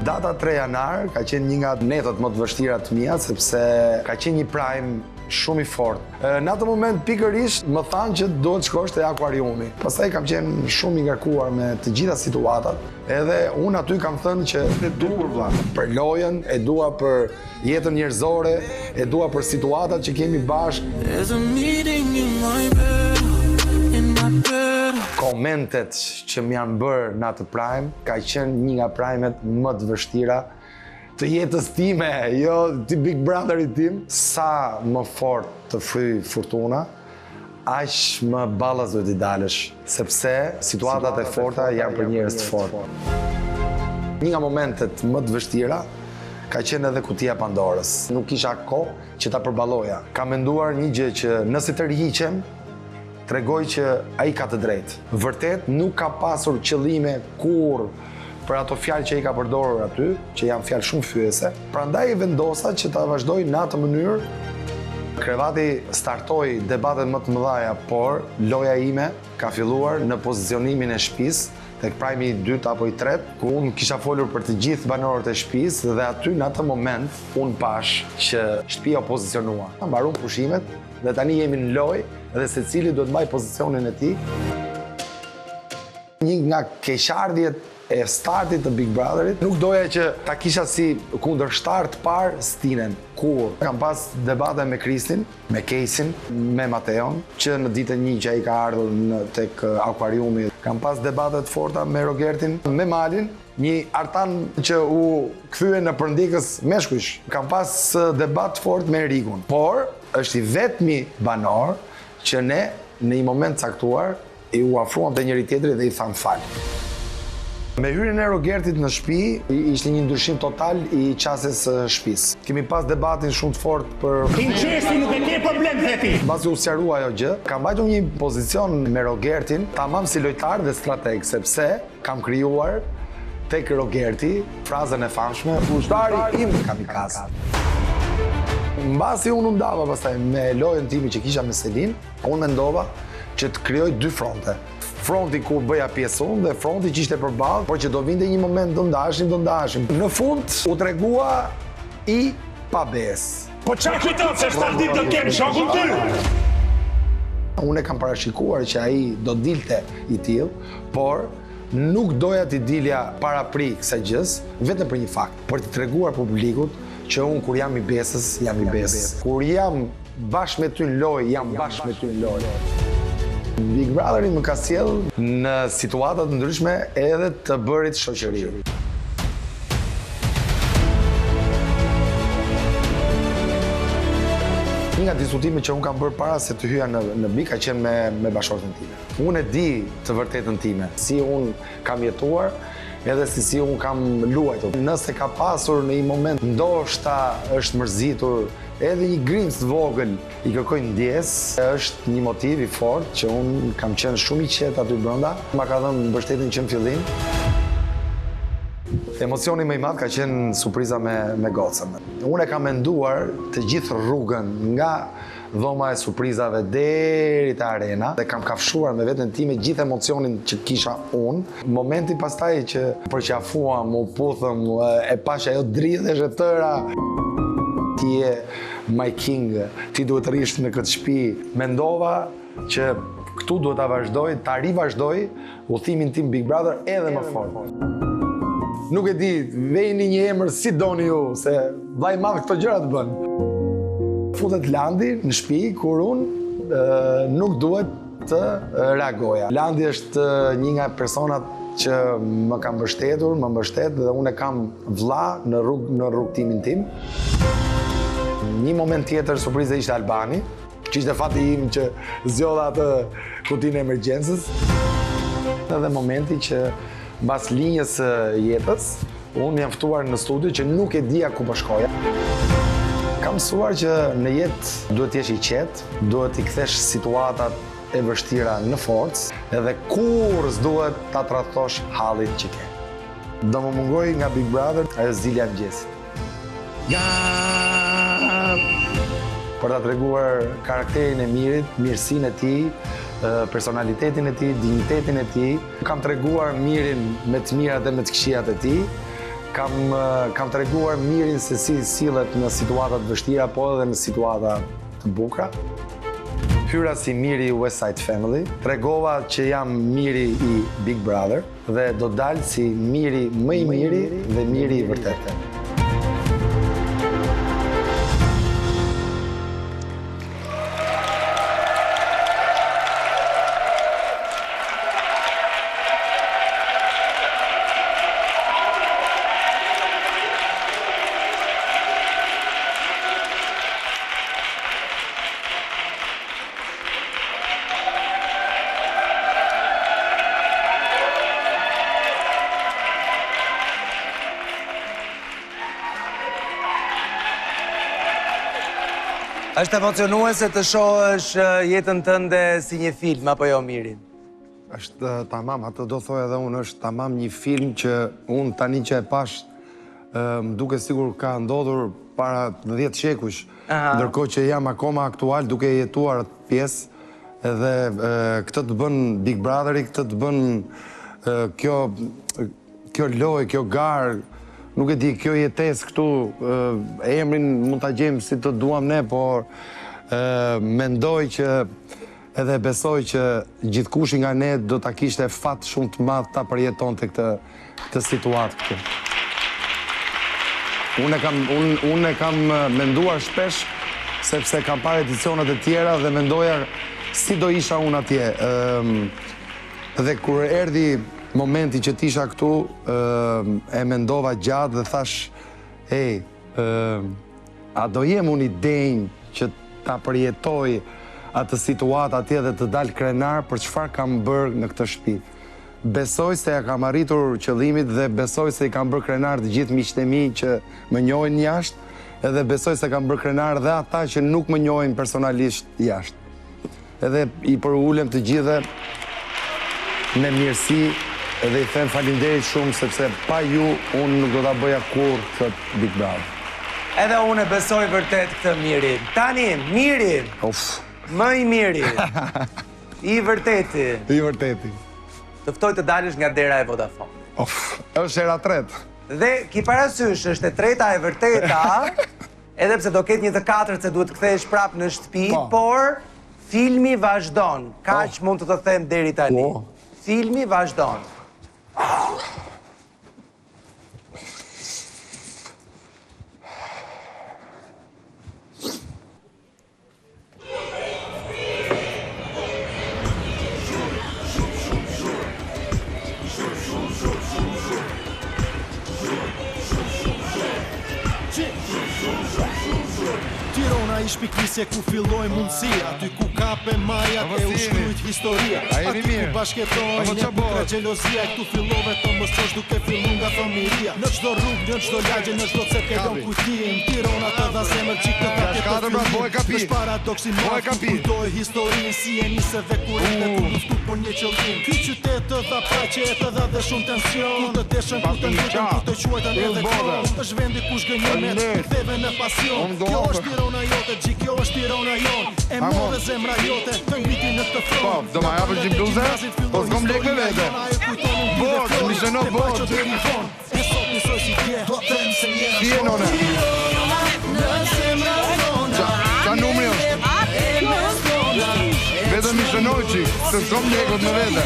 Data 3 janar ka qenë një nga netët më të vështira të mia, sepse ka qenë një prime shumë i fort. Në atë moment pikërisht më thanë që duhet shkosh te akvariumi. Pastaj kam qenë shumë i ngarkuar me të gjitha situatat, edhe unë aty kam thënë që e dua vëlla, për lojën, e dua për jetën njerëzore, e dua për situatat që kemi bashkë. Komentet që më janë bërë në atë prime ka qenë një nga primet më të vështira të jetës time, jo të Big Brotherit tim. Sa më fort të fry fortuna, aq më ballas duhet i dalësh, sepse situatat e forta janë për njerëz të fortë. Një nga momentet më të vështira ka qenë edhe kutia e Pandorës. Nuk kisha kohë që ta përballoja. Kam menduar një gjë që nëse të rihiqem, tregoj që ai ka të drejtë. Vërtet nuk ka pasur qëllime kurrë për ato fjalë që i ka përdorur aty, që janë fjalë shumë fyese. Prandaj vendosa që ta vazhdoj në atë mënyrë. Krevati startoi debatet më të mëdha, por loja ime ka filluar në pozicionimin e shtëpisë, tek prajmi i 2 apo i 3, ku unë kisha folur për të gjithë banorët e shtëpisë dhe aty në atë moment unë pash që shtëpia u pozicionua. Mbaruan pushimet dhe tani jemi në lojë dhe secili duhet mbaj pozicionin e tij. Një nga keqardhjet e startit të Big Brotherit, nuk doja që ta kisha si kundërshtar të parë Stinen. Kur kam pas debate me Kristin, me Kesin, me Mateon, që në ditën 1 që ai ka ardhur tek akvariumi, kam pas debate të forta me Rogertin, me Malin, një artan që u kthye në përndikës meshkujsh. Kam pas debat të fort me Rikun, por është i vetmi banor që ne në një moment caktuar i u afruam te njëri tjetri dhe i tham fal. Me hyrjen e Rogertit në shtëpi, ishte një ndryshim total i qasjes së shtëpisë. Kemi pas debatin shumë të fortë për Incesti nuk e ke problem dhe ti. Mbasi u sqarua ajo gjë, kam mbajtur një pozicion me Rogertin, tamam si lojtar dhe strateg, sepse kam krijuar tek Rogerti frazën e famshme, ushtari im kamikaze. Mbasi unë ndava pastaj me lojën time që kisha me Selin, unë mendova që të krijoj dy fronte. Fronti ku bëja pjesë unë dhe fronti që ishte përballë, por që do vinte një moment do ndaheshim. Në fund u tregua i pabesë. Po çfarë kujton se 7 ditë do kem shokun ty? Unë e kam parashikuar që ai do dilte i tillë, por nuk doja t'i dilja parapri kësaj gjës, vetëm për një fakt, për t'i treguar publikut që unë kur jam i besës, jam i besës. Kur jam bashkë me ty në lojë, jam bashkë me ty në lojë. Big Brotheri më ka sjell në situata të ndryshme edhe të bërit shoqëri. Një nga diskutimet që unë kam bërë para se të hyja në BIK ka qenë me bashkëshorten time. Unë e di të vërtetën time, si unë kam jetuar, edhe si unë kam luajtur. Nëse ka pasur në një moment ndoshta është mërzitur, edhe një grimc të vogël i kërkoj ndjes, është një motiv i fortë që unë kam qenë shumë i qetë aty brenda. Ma ka dhënë mbështetjen që në fillim. Emocioni më i madh ka qenë surpriza me gocën. Unë e kam menduar të gjithë rrugën nga dhoma e surprizave deri te arena dhe kam kafshuar me veten time gjithë emocionin që kisha unë. Momenti pastaj që përqafuam, u puthëm, e pash ajo dridhesh e tëra. Ti je my king, ti duhet të rish në këtë shtëpi. Mendova që këtu duhet ta vazhdoj, ta rivazhdoj udhimin tim Big Brother edhe më fort. Nuk e di, vejni një emër si doni ju, se vllai i madh këto gjëra të bën. Futet Landi në shtëpi kur unë nuk duhet të reagoja. Landi është një nga personat që më ka mbështetur, më mbështet dhe unë e kam vlla në rrugtimin tim. Një moment tjetër surprize ishte Albani, që ishte fati im që zgjodha atë kutinë e emergjencës. Edhe momenti që mbas linjës së jetës, unë jam ftuar në studio që nuk e dija ku po shkoja. Kam mësuar që në jetë duhet t'jesh i qetë, duhet t'i kthesh situatat e vështira në forcë, edhe kur s'duhet ta tradhtosh hallit që ke. Do më mungoj nga Big Brother ajo zilja e mëngjesit. Për ta treguar karakterin e Mirit, mirësinë e tij, personalitetin e tij, dignitetin e tij. Kam treguar Mirin me të mirat dhe me të këqijat e tij. Kam treguar Mirin se si sillet në situata të vështira, po edhe në situata të bukura. Hyra si Miri i West Side Family, tregova që jam Miri i Big Brother dhe do dalë si Miri më i miri dhe Miri i vërtetë. Është emocionuese të shohësh jetën tënde si një film, apo jo, Miri? Është tamam, atë do thoj edhe unë, është tamam një film që unë tani që e pash, më duke sigur ka ndodhur para 10 shekush, ndërkohë që jam akoma aktual duke jetuar atë pjesë, edhe këtë të bën Big Brotheri, këtë të bën kjo lojë, kjo garë, nuk e di, kjo jetes këtu, emrin mund t'a gjejmë si të duam ne, por mendoj që edhe besoj që gjithkush nga ne do t'a kishte fat shumë të madh ta përjeton të këtë situatë këtu. Unë e kam menduar shpesh, sepse kam parë edicionet e tjera dhe mendoja si do isha unë atje. Dhe kur erdhi momenti që t'isha këtu, e mendova gjatë dhe thash, a do jem unë i denjë që ta përjetoj atë situatë atje dhe të dalë krenar për çfarë kam bërë në këtë shtëpi. Besoj se ja kam arritur qëllimit dhe besoj se i kam bërë krenar të gjithë miqtë e mi që më njohin jashtë, edhe besoj se kam bërë krenar dhe ata që nuk më njohin personalisht jashtë. Edhe i përulem të gjithë me mirësi, edhe i them faleminderit shumë, sepse pa ju, unë nuk do t'a bëja kur këtë Big Brother. Edhe unë e besoj vërtet këtë Miri. Tani, Miri, më i miri, i vërteti. I vërteti. Të ftoj të dalësh nga dera e Vodafone. Është era tretë. Dhe ki parasysh, është e treta e vërteta, edhe pse do ketë një të katërt se duhet të kthehesh prapë në shtëpi, por filmi vazhdon. Kaq mund të them deri tani. Filmi vazhdon. Tirana ish piknisje ku filloj mundësia, ty ku kape majat e u shkrujt historia. Aty ku bashketojnë një bukre gjelozia, këtu fillove të mos qosh duke fillu nga famiria. Në qdo rrug, në qdo lagje, në qdo cep ke lon kujtim, Tirana të dha zemër qik të take të fillim. Nësh paradoksi ma kujtoj historin, si e niseve kurit e ku luftu për një qëllim. Ky qytet të dha paqe e të dha dhe shumë tension, ku të deshen, ku të ndrytën, ku të quajtën edhe kron. Është vendi ku shgënjimet, ktheve në pasion. Kjo është Tirana jote, gjik, kjo është Tirana jon. E modhe zemra jote, të ngriti në këtë front. Do ma japësh një bluze? Po s'kom lek me vete. Bord, mi shëno bord. E sot njësoj si tje, do të them se je. Tje nona. Qa numri është? Vetëm mi shënoj qik, se s'kom lekot me vete.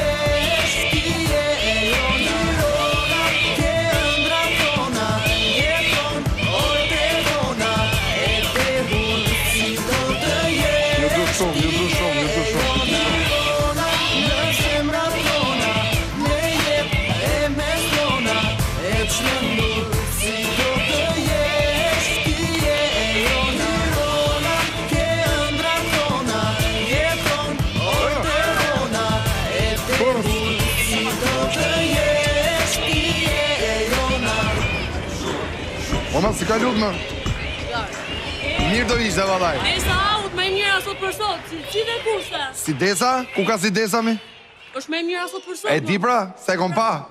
ma si ka lutë më. Mirë do ishte, valaj. Desa out, me njëra sot për sot, si dhe kurse? Si Desa? Ku ka si Desa mi? është me njëra sot për sot. E di pra, se kom pa.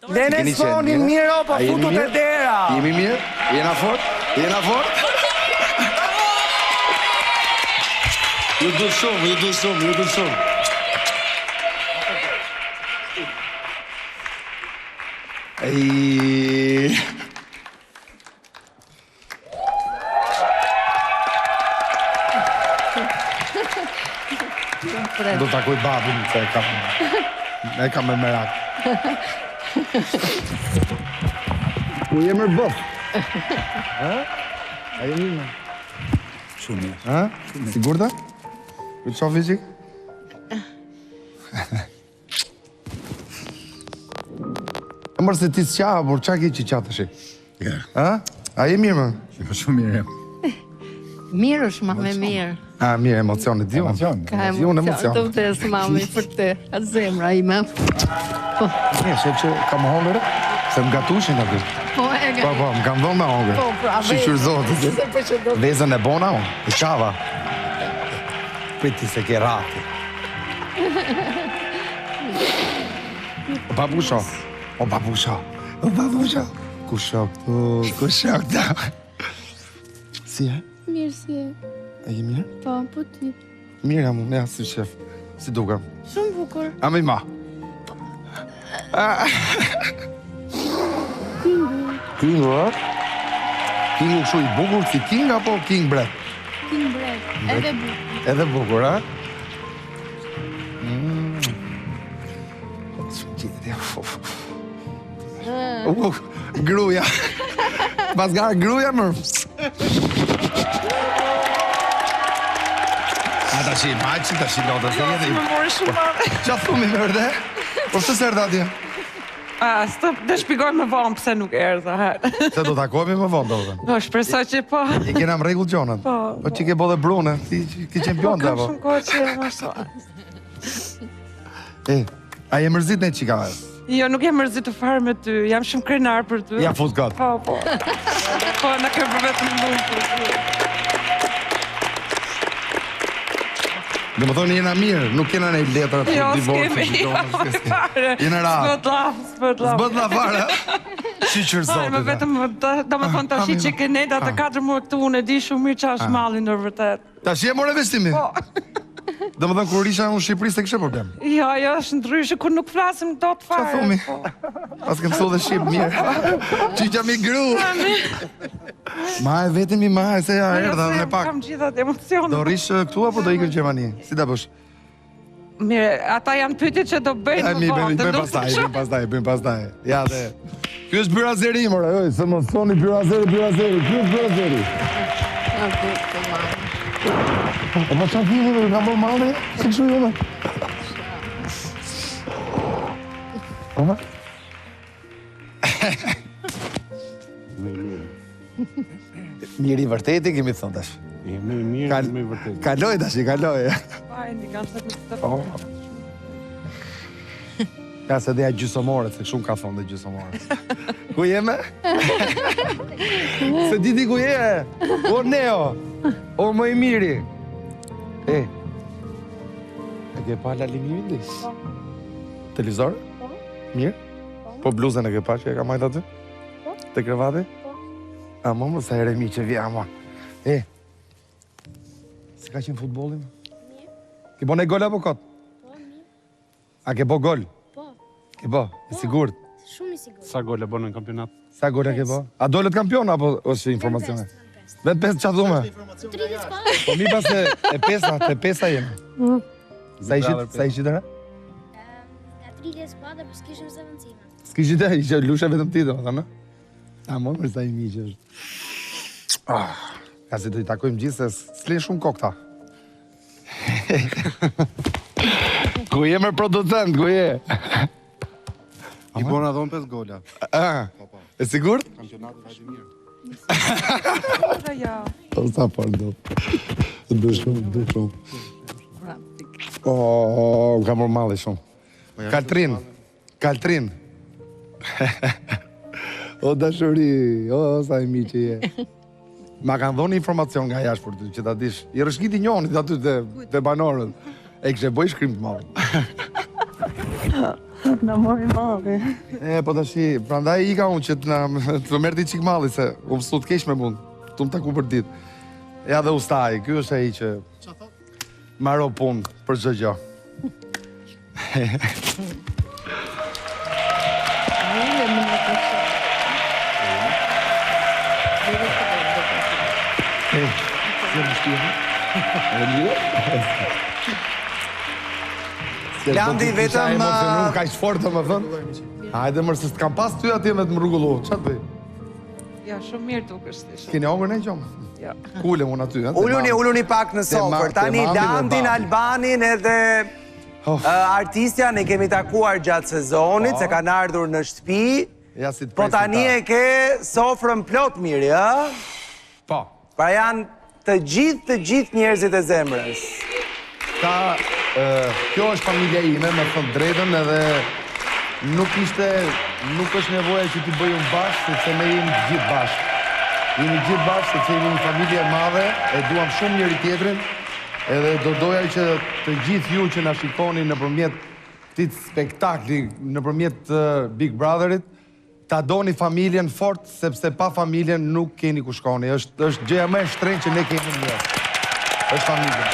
Lene s'fonin mirë, po futu të dera. Jemi mirë? Jena fort? Jena fort? Ju du shumë, ju du shumë, ju du shumë. Do takoj babin, se e kam me merak. Ku jemër bëf? A jemi me? Shumë mirë. Sigurta? Ku të shofi qik? Mërë se ti s'qa, por qa ki që qa të shi? A je mirë më? Shumë mirë. Mirë është ma me mirë. A, mirë, emocionit, ju? Ka emocion të vdes, mami, për te. A zemra ime. Mirë, shë që ka më hongërë? Se më gatushin aty. Po, më kam dhonë me hongërë. Po, pra, vezën e bona, unë, e qava. Pëti se ke rati. O babusho, o babusho, o babusho. Kusho këtu, kusho këtu. Si e? Mirë si e. E je mirë? Po ti. Mirë jam unë, si shef. Si dukam? Shumë bukur. A me ma? Kingu, a? Kingu kështu i bukur si king apo king bret? King bret, edhe bukur. Edhe bukur, a? Gruja. Pas nga gruja, mërë. A ta shi maqë, ta shi lotë, se jetë. Më morë shumë marë. Qa thumi me rëde? Po shtë sërda atje? Dhe shpikoj me vonë pëse nuk erdha. Se do takojme me vonë, do dhe? Po, shpresoj që po. I kena më regull gjonët. Po që ke bo dhe brune, ti qempion dhe, po. Kam shumë kohë që e më shto. A je mërzit ne qika? Jo, nuk jam mërzit të farë me ty, jam shumë krenar për ty. Ja, fut gatë. Po. Po, në kemë për vetë më mund për ty. Dhe më thonë jena mirë, nuk kena ne letra të divorce. Jo, s'kemi, jena ra. S'bët la fare. Shqyqër zotit. Me vetëm, da me thonë tashi që kene, da të 4 muaj këtu, unë e di shumë mirë që është malin në vërtet. Ta shi e more vestimi? Po. Dhe më thonë, kur isha unë Shqipëri, se kështë problem? Jo, është ndryshë, kur nuk flasim do të fare. Qa thumi? Pas kem thot dhe Shqipë mirë. Qyqa mi gru. Ma e vetëmi ma e se ja erdha dhe në pak. Kam gjithat emocionet. Do rishë këtu apo do ikën Gjermani? Si da bësh? Mire, ata janë pyetje që do bëjnë më vonë. Bëjmë pastaj. Ja dhe... Kjo është byrazeri, mërë, se më thoni byrazeri. Kjo është byrazeri. E ma qa t'jini, nga më malë, si këshu jone? Oma? Miri vërteti, kemi thonë tash. Miri vërteti. Kaloj tash, kaloj. Ka se dheja gjysomore, se shumë ka thonë dhe gjysomore. Ku jeme? Se diti ku je? O Neo, o më i miri. E ke pa Lalini Vindis? Televizor? Mirë? Po bluzën e ke pa që e ka majtë aty? Te krevati? A më sa ere mi që vja, ma. Se ka qenë futbolin? Mirë. Ke bo ne gol apo kot? Po, mirë. A ke bo gol? Po. Ke bo? E sigurt? Shumë i sigurt. Sa gol e bo në kampionat? Sa gol e ke bo? A dolet kampion apo është informacione? Vetë 5 qa dhume? 30 s'ka. Po mi pas e pesa jemi. Sa ishit të re? Nga 30 s'ka dhe për s'kishim se vëndësime. S'kishit e, ishe lushe vetëm ti do, thënë? A më mërë sa i mi që është. Ka si të i takojmë gjithë, se s'linë shumë kokta. Ku je me producent, ku je? I bona dhonë 5 gola. E sigurt? Kampionatë vajtë mirë. Po sa por do. Du shumë. O, ka mërë mali shumë. Kaltrin. O dashuri, o sa i mi që je. Ma kanë dhoni informacion nga jashtë për ty, që ta dish. I rëshkiti njonit aty të banorët. E kështë bëj shkrim të madhë. Në mori madhe. Po të shi, prandaj i ka unë që të merdi qik mali, se u mësu të kesh me mund, të më taku për dit. Ja dhe ustaj, kjo është e i që maro punë për gjë gjë. Landi vetëm... Ka ishtë fort të më thënë? Hajde mërë, se s'kam pas ty atje me të më rrugullu. Qatë bëj? Ja, shumë mirë tuk është. Keni ongër ne gjomë? Ja. Kullem unë aty. Ulluni pak në sofër. Tani Landin, Albanin edhe artistja ne kemi takuar gjatë sezonit, se kanë ardhur në shtëpi. Po tani e ke sofrën plot mirë, ja? Po. Pra janë të gjithë njerëzit e zemrës. Kjo është familja ime, me thënë drejtën, edhe nuk është nevoja që t'i bëjmë bashkë, sepse ne jemi gjithë bashkë. Jemi gjithë bashkë, sepse jemi një familje madhe, e duam shumë njëri tjetrin, edhe do doja që të gjithë ju që na shikoni nëpërmjet këtij spektakli, nëpërmjet Big Brotherit, ta doni familjen fort, sepse pa familjen nuk keni ku shkoni. Është gjëja më e shtrenjtë që ne kemi në jetë. Është familja.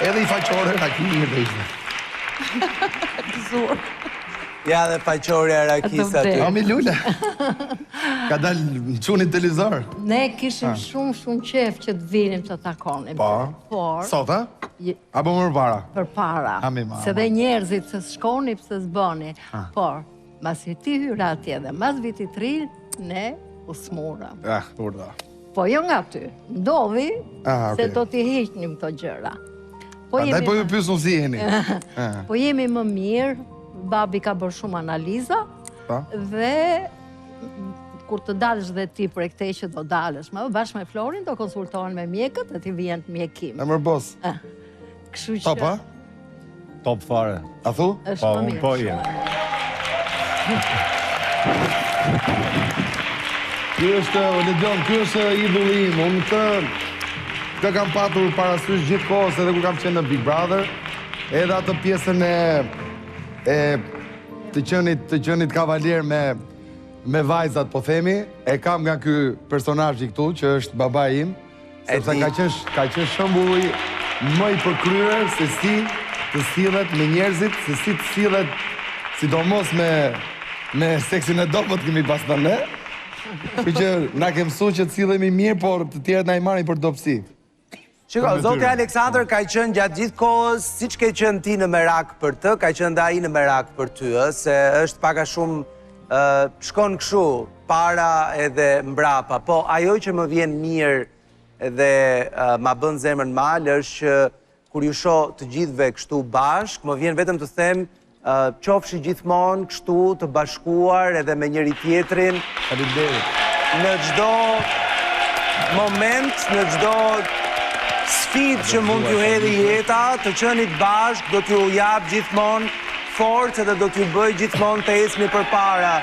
Edhe i faqore Rakini e ishte. Gëzuar. Ja dhe faqore Rakis aty. Ami Lule. Ka dalë në qunin televizor. Ne kishim shumë qef që të vinim të takonim. Po. Sot, ha? Apo më përpara? Përpara. Se dhe njerëzit se shkoni pëse s'bëni. Por, masi ti hyra atje dhe mas vitit 3, ne u smurëm. Urda. Po jo nga ty, ndodhi se do t'i heqnim këto gjëra. Andaj po ju pysë në si jeni. Po jemi më mirë, babi ka bërë shumë analiza, dhe kur të dalësh dhe ti për e këtej që do dalësh, bashkë me Florin do konsultohen me mjekët dhe ti vijen të mjekim. E mërë bos. Top, a? Top fare. A thu? Po, unë po jem. Kjo është idullim, unë të kam patur parasysh gjithë kohës edhe ku kam qenë në Big Brother, edhe atë pjesën e të qenit kavalier me vajzat, po themi, e kam nga ky personazhi këtu, që është baba im, sepse ka qenë shembulli më i përkryer se si të sillet me njerëzit, se si të sillet, sidomos me seksin e dobët kemi pas të ne, që na ke mësuar që të sillemi mirë, por të tjerët na i marrin për dobësi. Shiko, zoti Aleksandr ka qenë gjatë gjithë kohës, si që ke qenë ti në merak për të, ka qenë da i në merak për ty, se është paka shumë shkon këshu, para edhe mbrapa. Po, ajo që më vjen mirë edhe ma bën zemrën mal, është që kur ju shoh të gjithve kështu bashk, më vjen vetëm të them, qofshi gjithmonë kështu të bashkuar edhe me njëri tjetrin. Në çdo moment, në çdo sfidë që mund t'ju hedhi jeta, të qenit bashk, do t'ju jap gjithmonë forcë dhe do t'ju bëj gjithmonë të ecni përpara.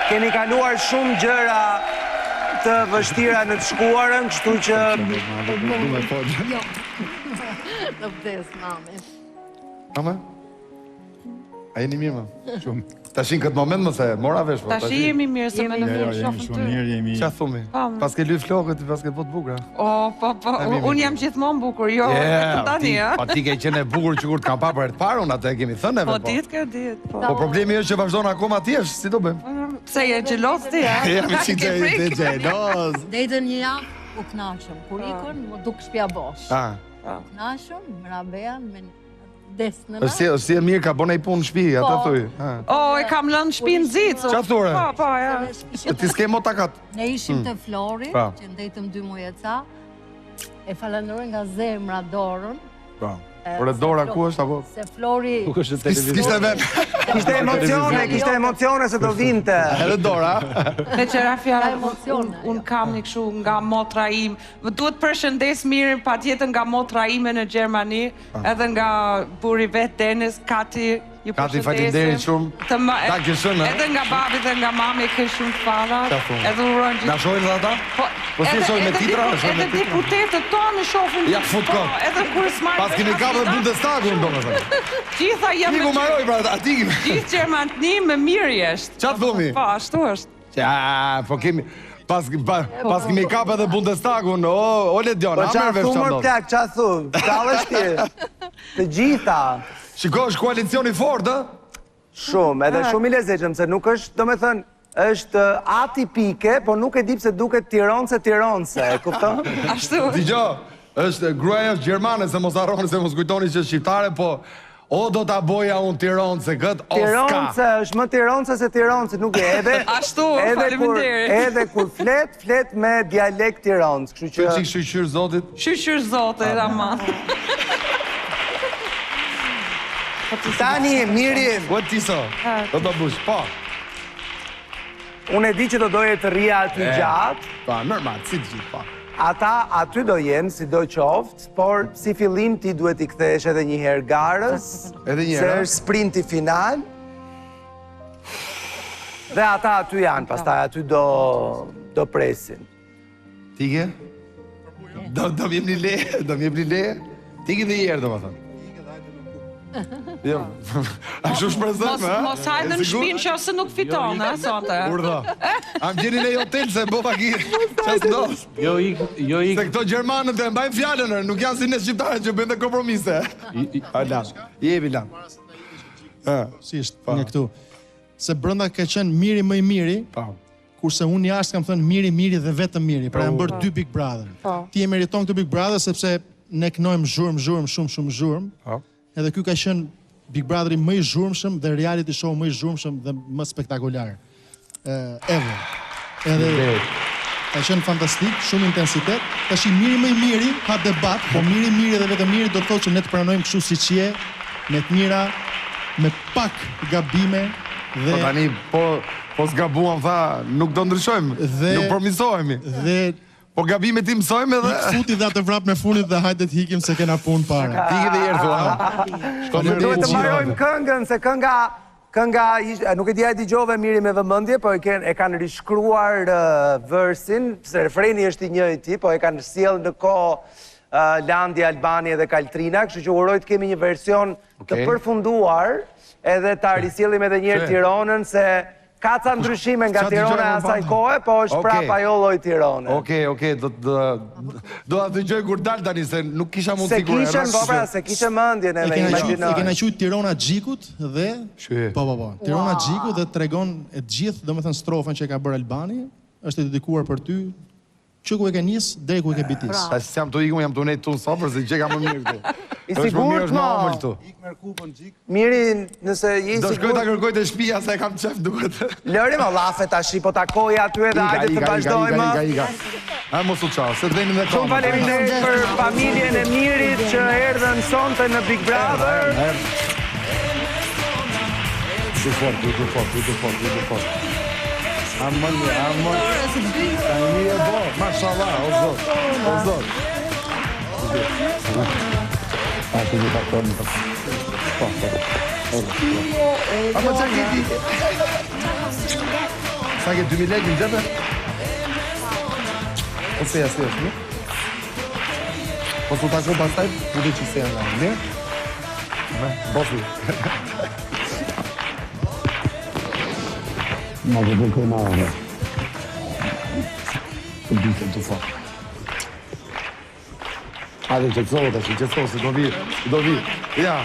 Keni kaluar shumë gjëra të vështira në të shkuarën, kështu që... Në vdes, mami. Mame? A jeni mirë, më? Shumë. Tashin këtë moment më se, mora vesh, po? Tashi jemi mirë, se me në mirë shofën të. Qa thumi? Pas ke lyf flokët, pas ke pot bukra. Po, unë jam gjithmonë bukur, jo, të tani, ja. Po ti ke qenë e bukur që kur t'kam pa për e të parë, unë atë e kemi thënë eve, po. Po, ditë, po. Po problemi është që vazhdojnë akoma ti është, si do bëjmë? Pse je gjelos ti, ja? Jam i qikë gjelos. Dejtë një javë, u knashëm. Kur ikon, më duk shpja bosh. Knashëm, mrabejan, me desnë në. është si e mirë ka bona i punë në shpi, ata thuj. E kam lënë shpi në zicë. Qa thore? Po, ja. Ti s'ke mo takat? Ne ishim të Flori, që ndejtëm 2 muaj e ca, e falenderoj nga zemra dorën. Por e dora ku është, apo? Se Flori... Kishte emocione se do vinte. Edhe dora. Me qera fjallë, unë kam një këshu nga motra im. Më duhet përshëndes mirë pa tjetën nga motra ime në Gjermani, edhe nga buri vetë Denis, Kati, Kati, faleminderit shumë. Ta ke shumë, Edhe nga babi dhe nga mami ke shumë të fallat. Edhe urojnë gjithë. Na shohin dhe ata? Po si shohin me titra? Edhe deputetët tonë shohin. Ja fut kot. Edhe kur s'marrë. Pas kemi kapë dhe Bundestagun, domethënë. Gjitha jam me... Iku maroj, pra, ati... Gjithë Gjermani me mirë jeshtë. Qatë thumi? Po, ashtu është. Ja, po kemi... Pas kemi kapë edhe Bundestagun, o Ledion, a mërë vefë qandon. Po qa thumë, qalësht ti? Të gjitha. Shiko, është koalicioni fort, Shumë, edhe shumë i lezeqëm, se nuk është, do me thënë, është atipike, po nuk e dip se duket tironse, e kupton? Ashtu. Digjo, është gruaja është Gjermane, se mos arroni, se mos kujtoni që shqiptare, po o do t'a boja unë tironse, këtë o s'ka. Tironse, është më tironse se tironse, nuk e edhe. Ashtu, faleminderit. Edhe kur flet me dialekt tironse, kështu që... Për qikë shqyqyr zotit? Shqyqyr zotit, ama. Tani, Miri... What ti so? Do të bush, po. Unë e di që do doje të rria aty gjatë. Pa, normal, si të gjithë, pa. Ata aty do jenë, si do qoftë, por si fillim ti duhet i kthesh edhe një herë garës, se është sprinti final. Dhe ata aty janë, pastaj aty do presin. Tige? Do m'jem një le? Tige dhejerë, do më thënë. Jo, a shumë shprezëm, ha? Mos hajtë në shpinë që ose nuk fiton, ha, sote? Urdo. Am gjeni në hotel se bo paki, qësë do? Jo ik. Se këto Gjermanët e mbajnë fjallën, nuk janë si në shqiptarët që bëndë kompromise. Alam, jebi lam. Si ishtë, një këtu. Se brënda ke qenë miri më i miri, kurse unë jashtë kam thënë miri dhe vetëm miri, pra janë bërë 2 Big Brother. Ti e meriton këtë Big Brother sepse ne kënojmë zhurmë, shumë zhurmë. Edhe ky ka qenë Big Brotheri më i zhurmshëm dhe reality show më i zhurmshëm dhe më spektakolar. Ever. Edhe ka qenë fantastik, shumë intensitet. Tash i miri më i miri ka debat, po miri dhe vetëm miri do të thotë që ne të pranojmë kështu siç je, me të mira, me pak gabime dhe po tani po zgabuam tha, nuk do ndryshojmë, nuk promisohemi. Dhe po gabime ti mësojmë edhe... Futi dhe atë vrap me funit dhe hajde të hikim se kena punë para. Tiki dhe jerë thua. Duhet të marojmë këngën, se kënga, nuk e di ajti gjove miri me vëmëndje, po e kanë rishkruar versin, se refreni është i njëjti, po e kanë sjell në ko Landi, Albani dhe Kaltrina, kështu që uroj të kemi një version të përfunduar, edhe ta risjellim edhe njërë Tironën, se ka ca ndryshime nga Tirana e asaj kohe, po është prap ajo lloj Tirane. Okej, do atë dëgjoj kur dal tani, se nuk kisha mundësi kur e se kishe mendjen edhe imagjinoj. E kena qujtë Tirana Xhikut dhe... Po. Tirana Xhikut dhe tregon e gjithë, domethënë strofën që e ka bërë Albani, është e dedikuar për ty, që ku e ke njës, deri ku e ke bitis. Ta si jam të ikum, jam të nejtë të në sopër, se që ka më mirë këtu. I sigurt, ma. Ik Merkupën, Gjik. Miri, nëse je i sigurt... Do shkoj ta kërkoj të shpia, se e kam qef duhet. Lëri ma lafe tashi, po takoj aty edhe ajde të vazhdojmë. Ika. A mos u qao, se të venim dhe shumë faleminderit për familjen e Mirit që erdhën sonte në Big Brother. Du fort. Amon. Tani e bo, mashallah, o zot. A të një bakon. Ama qa këti? Sa ke 2.000 lekë në gjepë? Ose jasë është, në? Po të takon pastaj, ku dhe që se janë në, në? Bosu. Ma dhe bëkoj ma dhe. Të bitëm të fa. Hajde qëtësohë të qëtësohë, se do vi. Ja,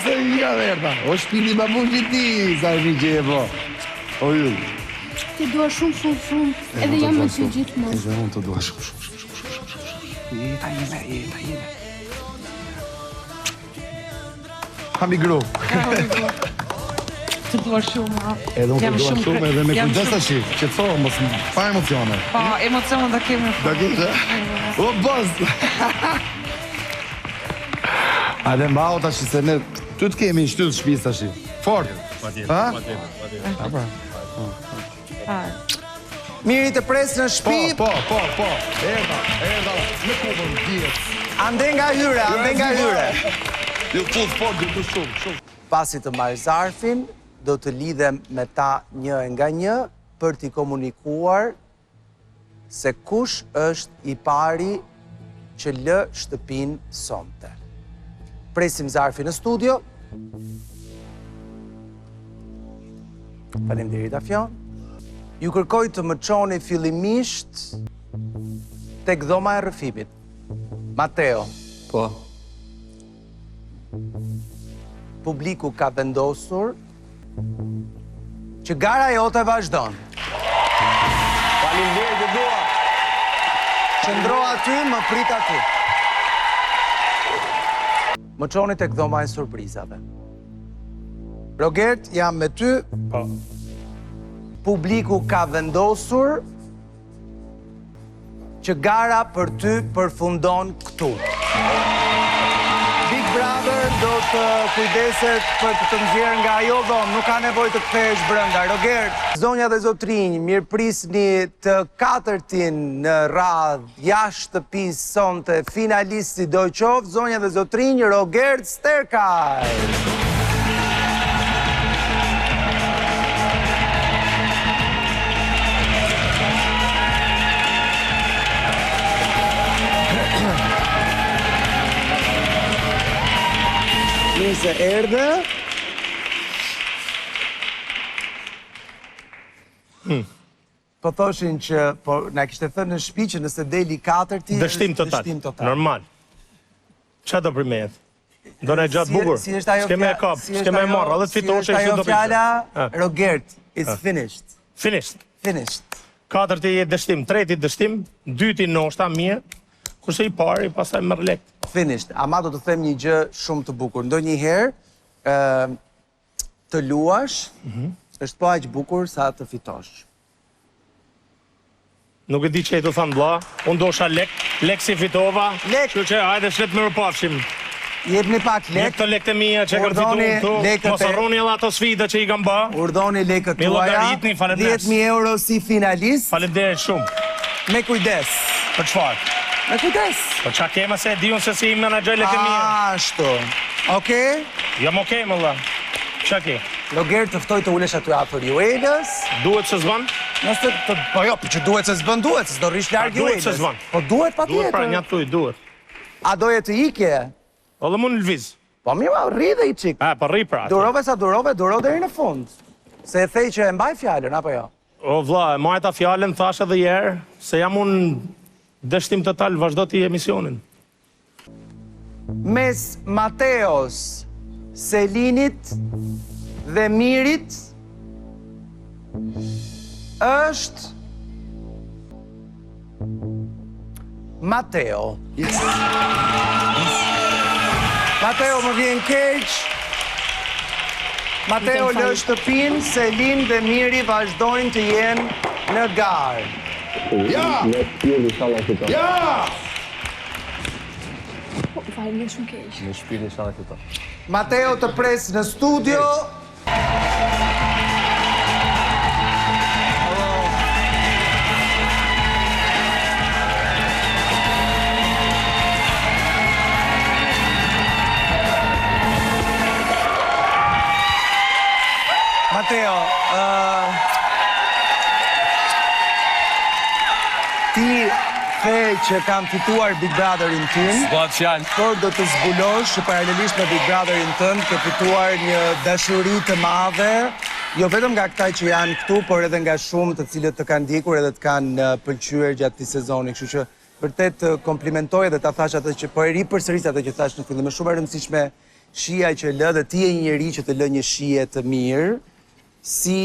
se i ka verta. O shpili ma mund që ti, sa e mi që e po. O ju. Ti dua shumë, edhe jam me që gjithë më. Edhe unë të dua shumë. Jeta jeme. Hami gru. Të dua shumë, ha. Edhe unë të dua shumë, edhe me kujdes të shi. Qëtësohë, mos pa emocione. Pa, emocione da kemi. Da kemi, o, bës! Hajde mbao të shi, se ne ty të kemi në shtyllë shpis të shi. Fort! Ha? Miri të presë në shpi. Po. Erda. Në kupën, djetë. Ande nga hyre. Ju të fort, ju të shumë. pasi të marrë zarfin, do të lidhem me ta një nga një për t'i komunikuar se kush është i pari që lë shtëpin sonte. Presim zarfin në studio. Faleminderit Afjon. Ju kërkoj të më çoni fillimisht tek dhoma e rrëfimit. Mateo. Po. Publiku ka vendosur që gara jote vazhdon. Faleminderit të dua. Qëndro aty, më prit aty. Më çoni tek dhoma e surprizave. Rogert, jam me ty. Po. Publiku ka vendosur që gara për ty përfundon këtu. Big Brother do të kujdeset për të nxjerrë nga ajo dhomë, nuk ka nevojë të kthehesh brenda. Rogert, zonja dhe zotrinj, mirëprisni të katërtin në radhë jashtë shtëpisë sonte, finalisti do qoftë zonja dhe zotrinj Rogert Sterkaj. Se erdhe. Po thoshin që, na kishte thënë në shtëpi që nëse deli katërti, dështim total. Normal. Qa do primet? Do në gjatë bukur? S'keme e kap, s'keme e marrë, edhe të fitoshe si është ajo fjala, Rogert, it's finished. Finished. Katërti e dështim, treti dështim, dyti noshta, mirë, kurse i pari, pasaj më rlekt. Finished. Ama do të them një gjë shumë të bukur. Ndonjëherë të luash është po aq bukur sa të fitosh. Nuk e di që e të thamë bla, unë dosha lek si fitova, që që hajde shlet më rëpafshim. Jepni pak lek. Jep të lekët e mija që kërë fitu këtu, mos arroni edhe ato sfida që i kam ba. Urdhoni lekët tuaja, 10.000 euro si finalist. Faleminderit shumë. Me kujdes. Për çfarë? Me kujdes. Po qa kema se e diun se si im menaxhoj lekët e mija. Ashtu. Okej? Jam okej, më dha. Qa ke? Rogert të ftoj të ulesh aty afër Juelës. Duhet se zban? Nëse po jo, që duhet se zban duhet, se do rish larg Juelës. Duhet se zban. Po duhet patjetër. Duhet pra një tuj, duhet. A doje të ikje? O dhe mund në lviz. Po mirë, rri dhe i qik. Po rri pra. Durove sa durove, duro deri në fund. Se e thej që e mbaj fjallën, apo jo? O vlla, e majta fjallën, thash edhe jerë, se jam unë dështim total, vazhdo t'i emisionin. Mes Mateos, Selinit dhe Mirit është Mateo. Mateo më vjen keq. Mateo lë shtëpinë, Selin dhe Miri vazhdojnë të jenë në garë. Ja! Ja! Falem shumë keq. Në shpirtin inshallah këto. Mateo të pres në studio. Mateo, ti the që kam fituar Big Brotherin tim, por do të zbulosh që paralelisht me Big Brotherin tënd ke fituar një dashuri të madhe, jo vetëm nga këta që janë këtu, por edhe nga shumë të cilët të kanë ndjekur edhe të kanë pëlqyer gjatë këtij sezoni, kështu që vërtet të komplimentoj dhe ta thash atë që po e ri përsëris atë që thash në fillim, është shumë e rëndësishme shija që lë dhe ti je një njerëz që të lë një shije të mirë, si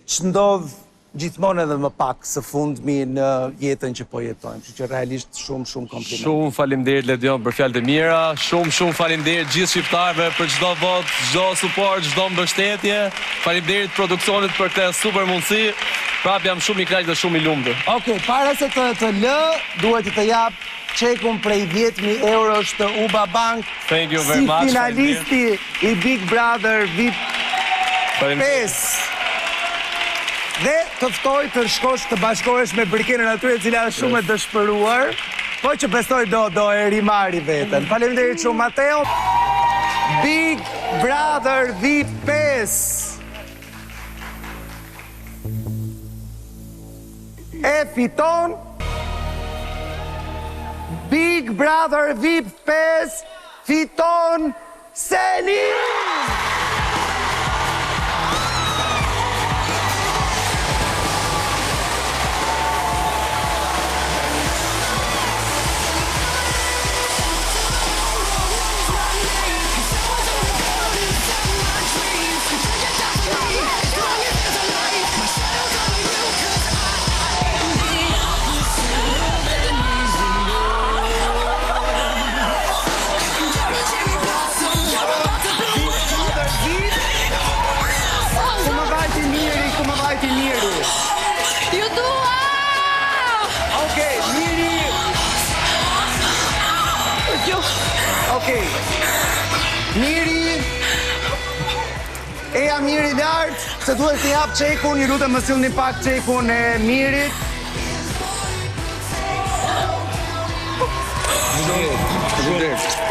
ç'ndodh gjithmonë edhe më pak së fundmi në jetën që po jetojmë. Kështu që realisht shumë kompliment. Shumë faleminderit Ledion për fjalët e mira, shumë faleminderit gjithë shqiptarëve për çdo votë, çdo suport, çdo mbështetje. Faleminderit produksionit për këtë super mundësi. Prap jam shumë i kënaqur dhe shumë i lumtur. Okej, para se të lë, duhet të jap çekun prej 10.000 eurosh të Uba Bank. Thank you very much. Si finalisti i Big Brother VIP 5. Dhe të ftoj të shkosh të bashkohesh me brikenën aty e cila është shumë e dëshpëruar, po që besoj do e rimari veten. Faleminderit shumë Mateo. Big Brother VIP 5 e fiton Big Brother VIP 5 fiton Selin! Ju dua! Okej, Miri! Okej. Miri! Eja Miri lartë, se duhet të jap çekun, ju lutem më sillni pak çekun e Mirit.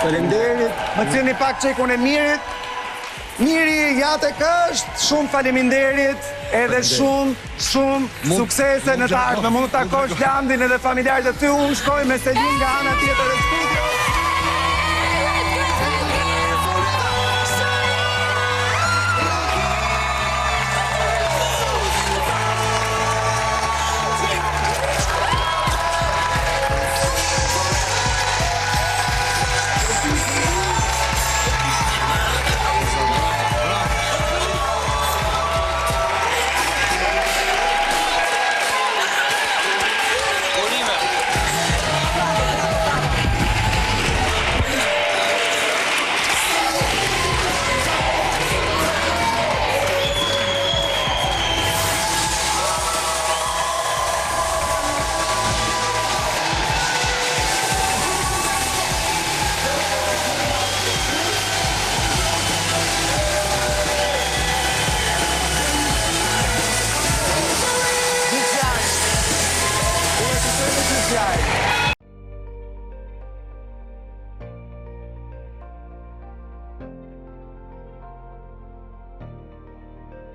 Faleminderit. Më sillni pak çekun e Mirit. Miri, ja tek është, shumë faleminderit, edhe shumë suksese në të ardhmen. Mund të takosh Landin edhe familjarët e ty, unë shkoj me Selin nga ana tjetër e studios.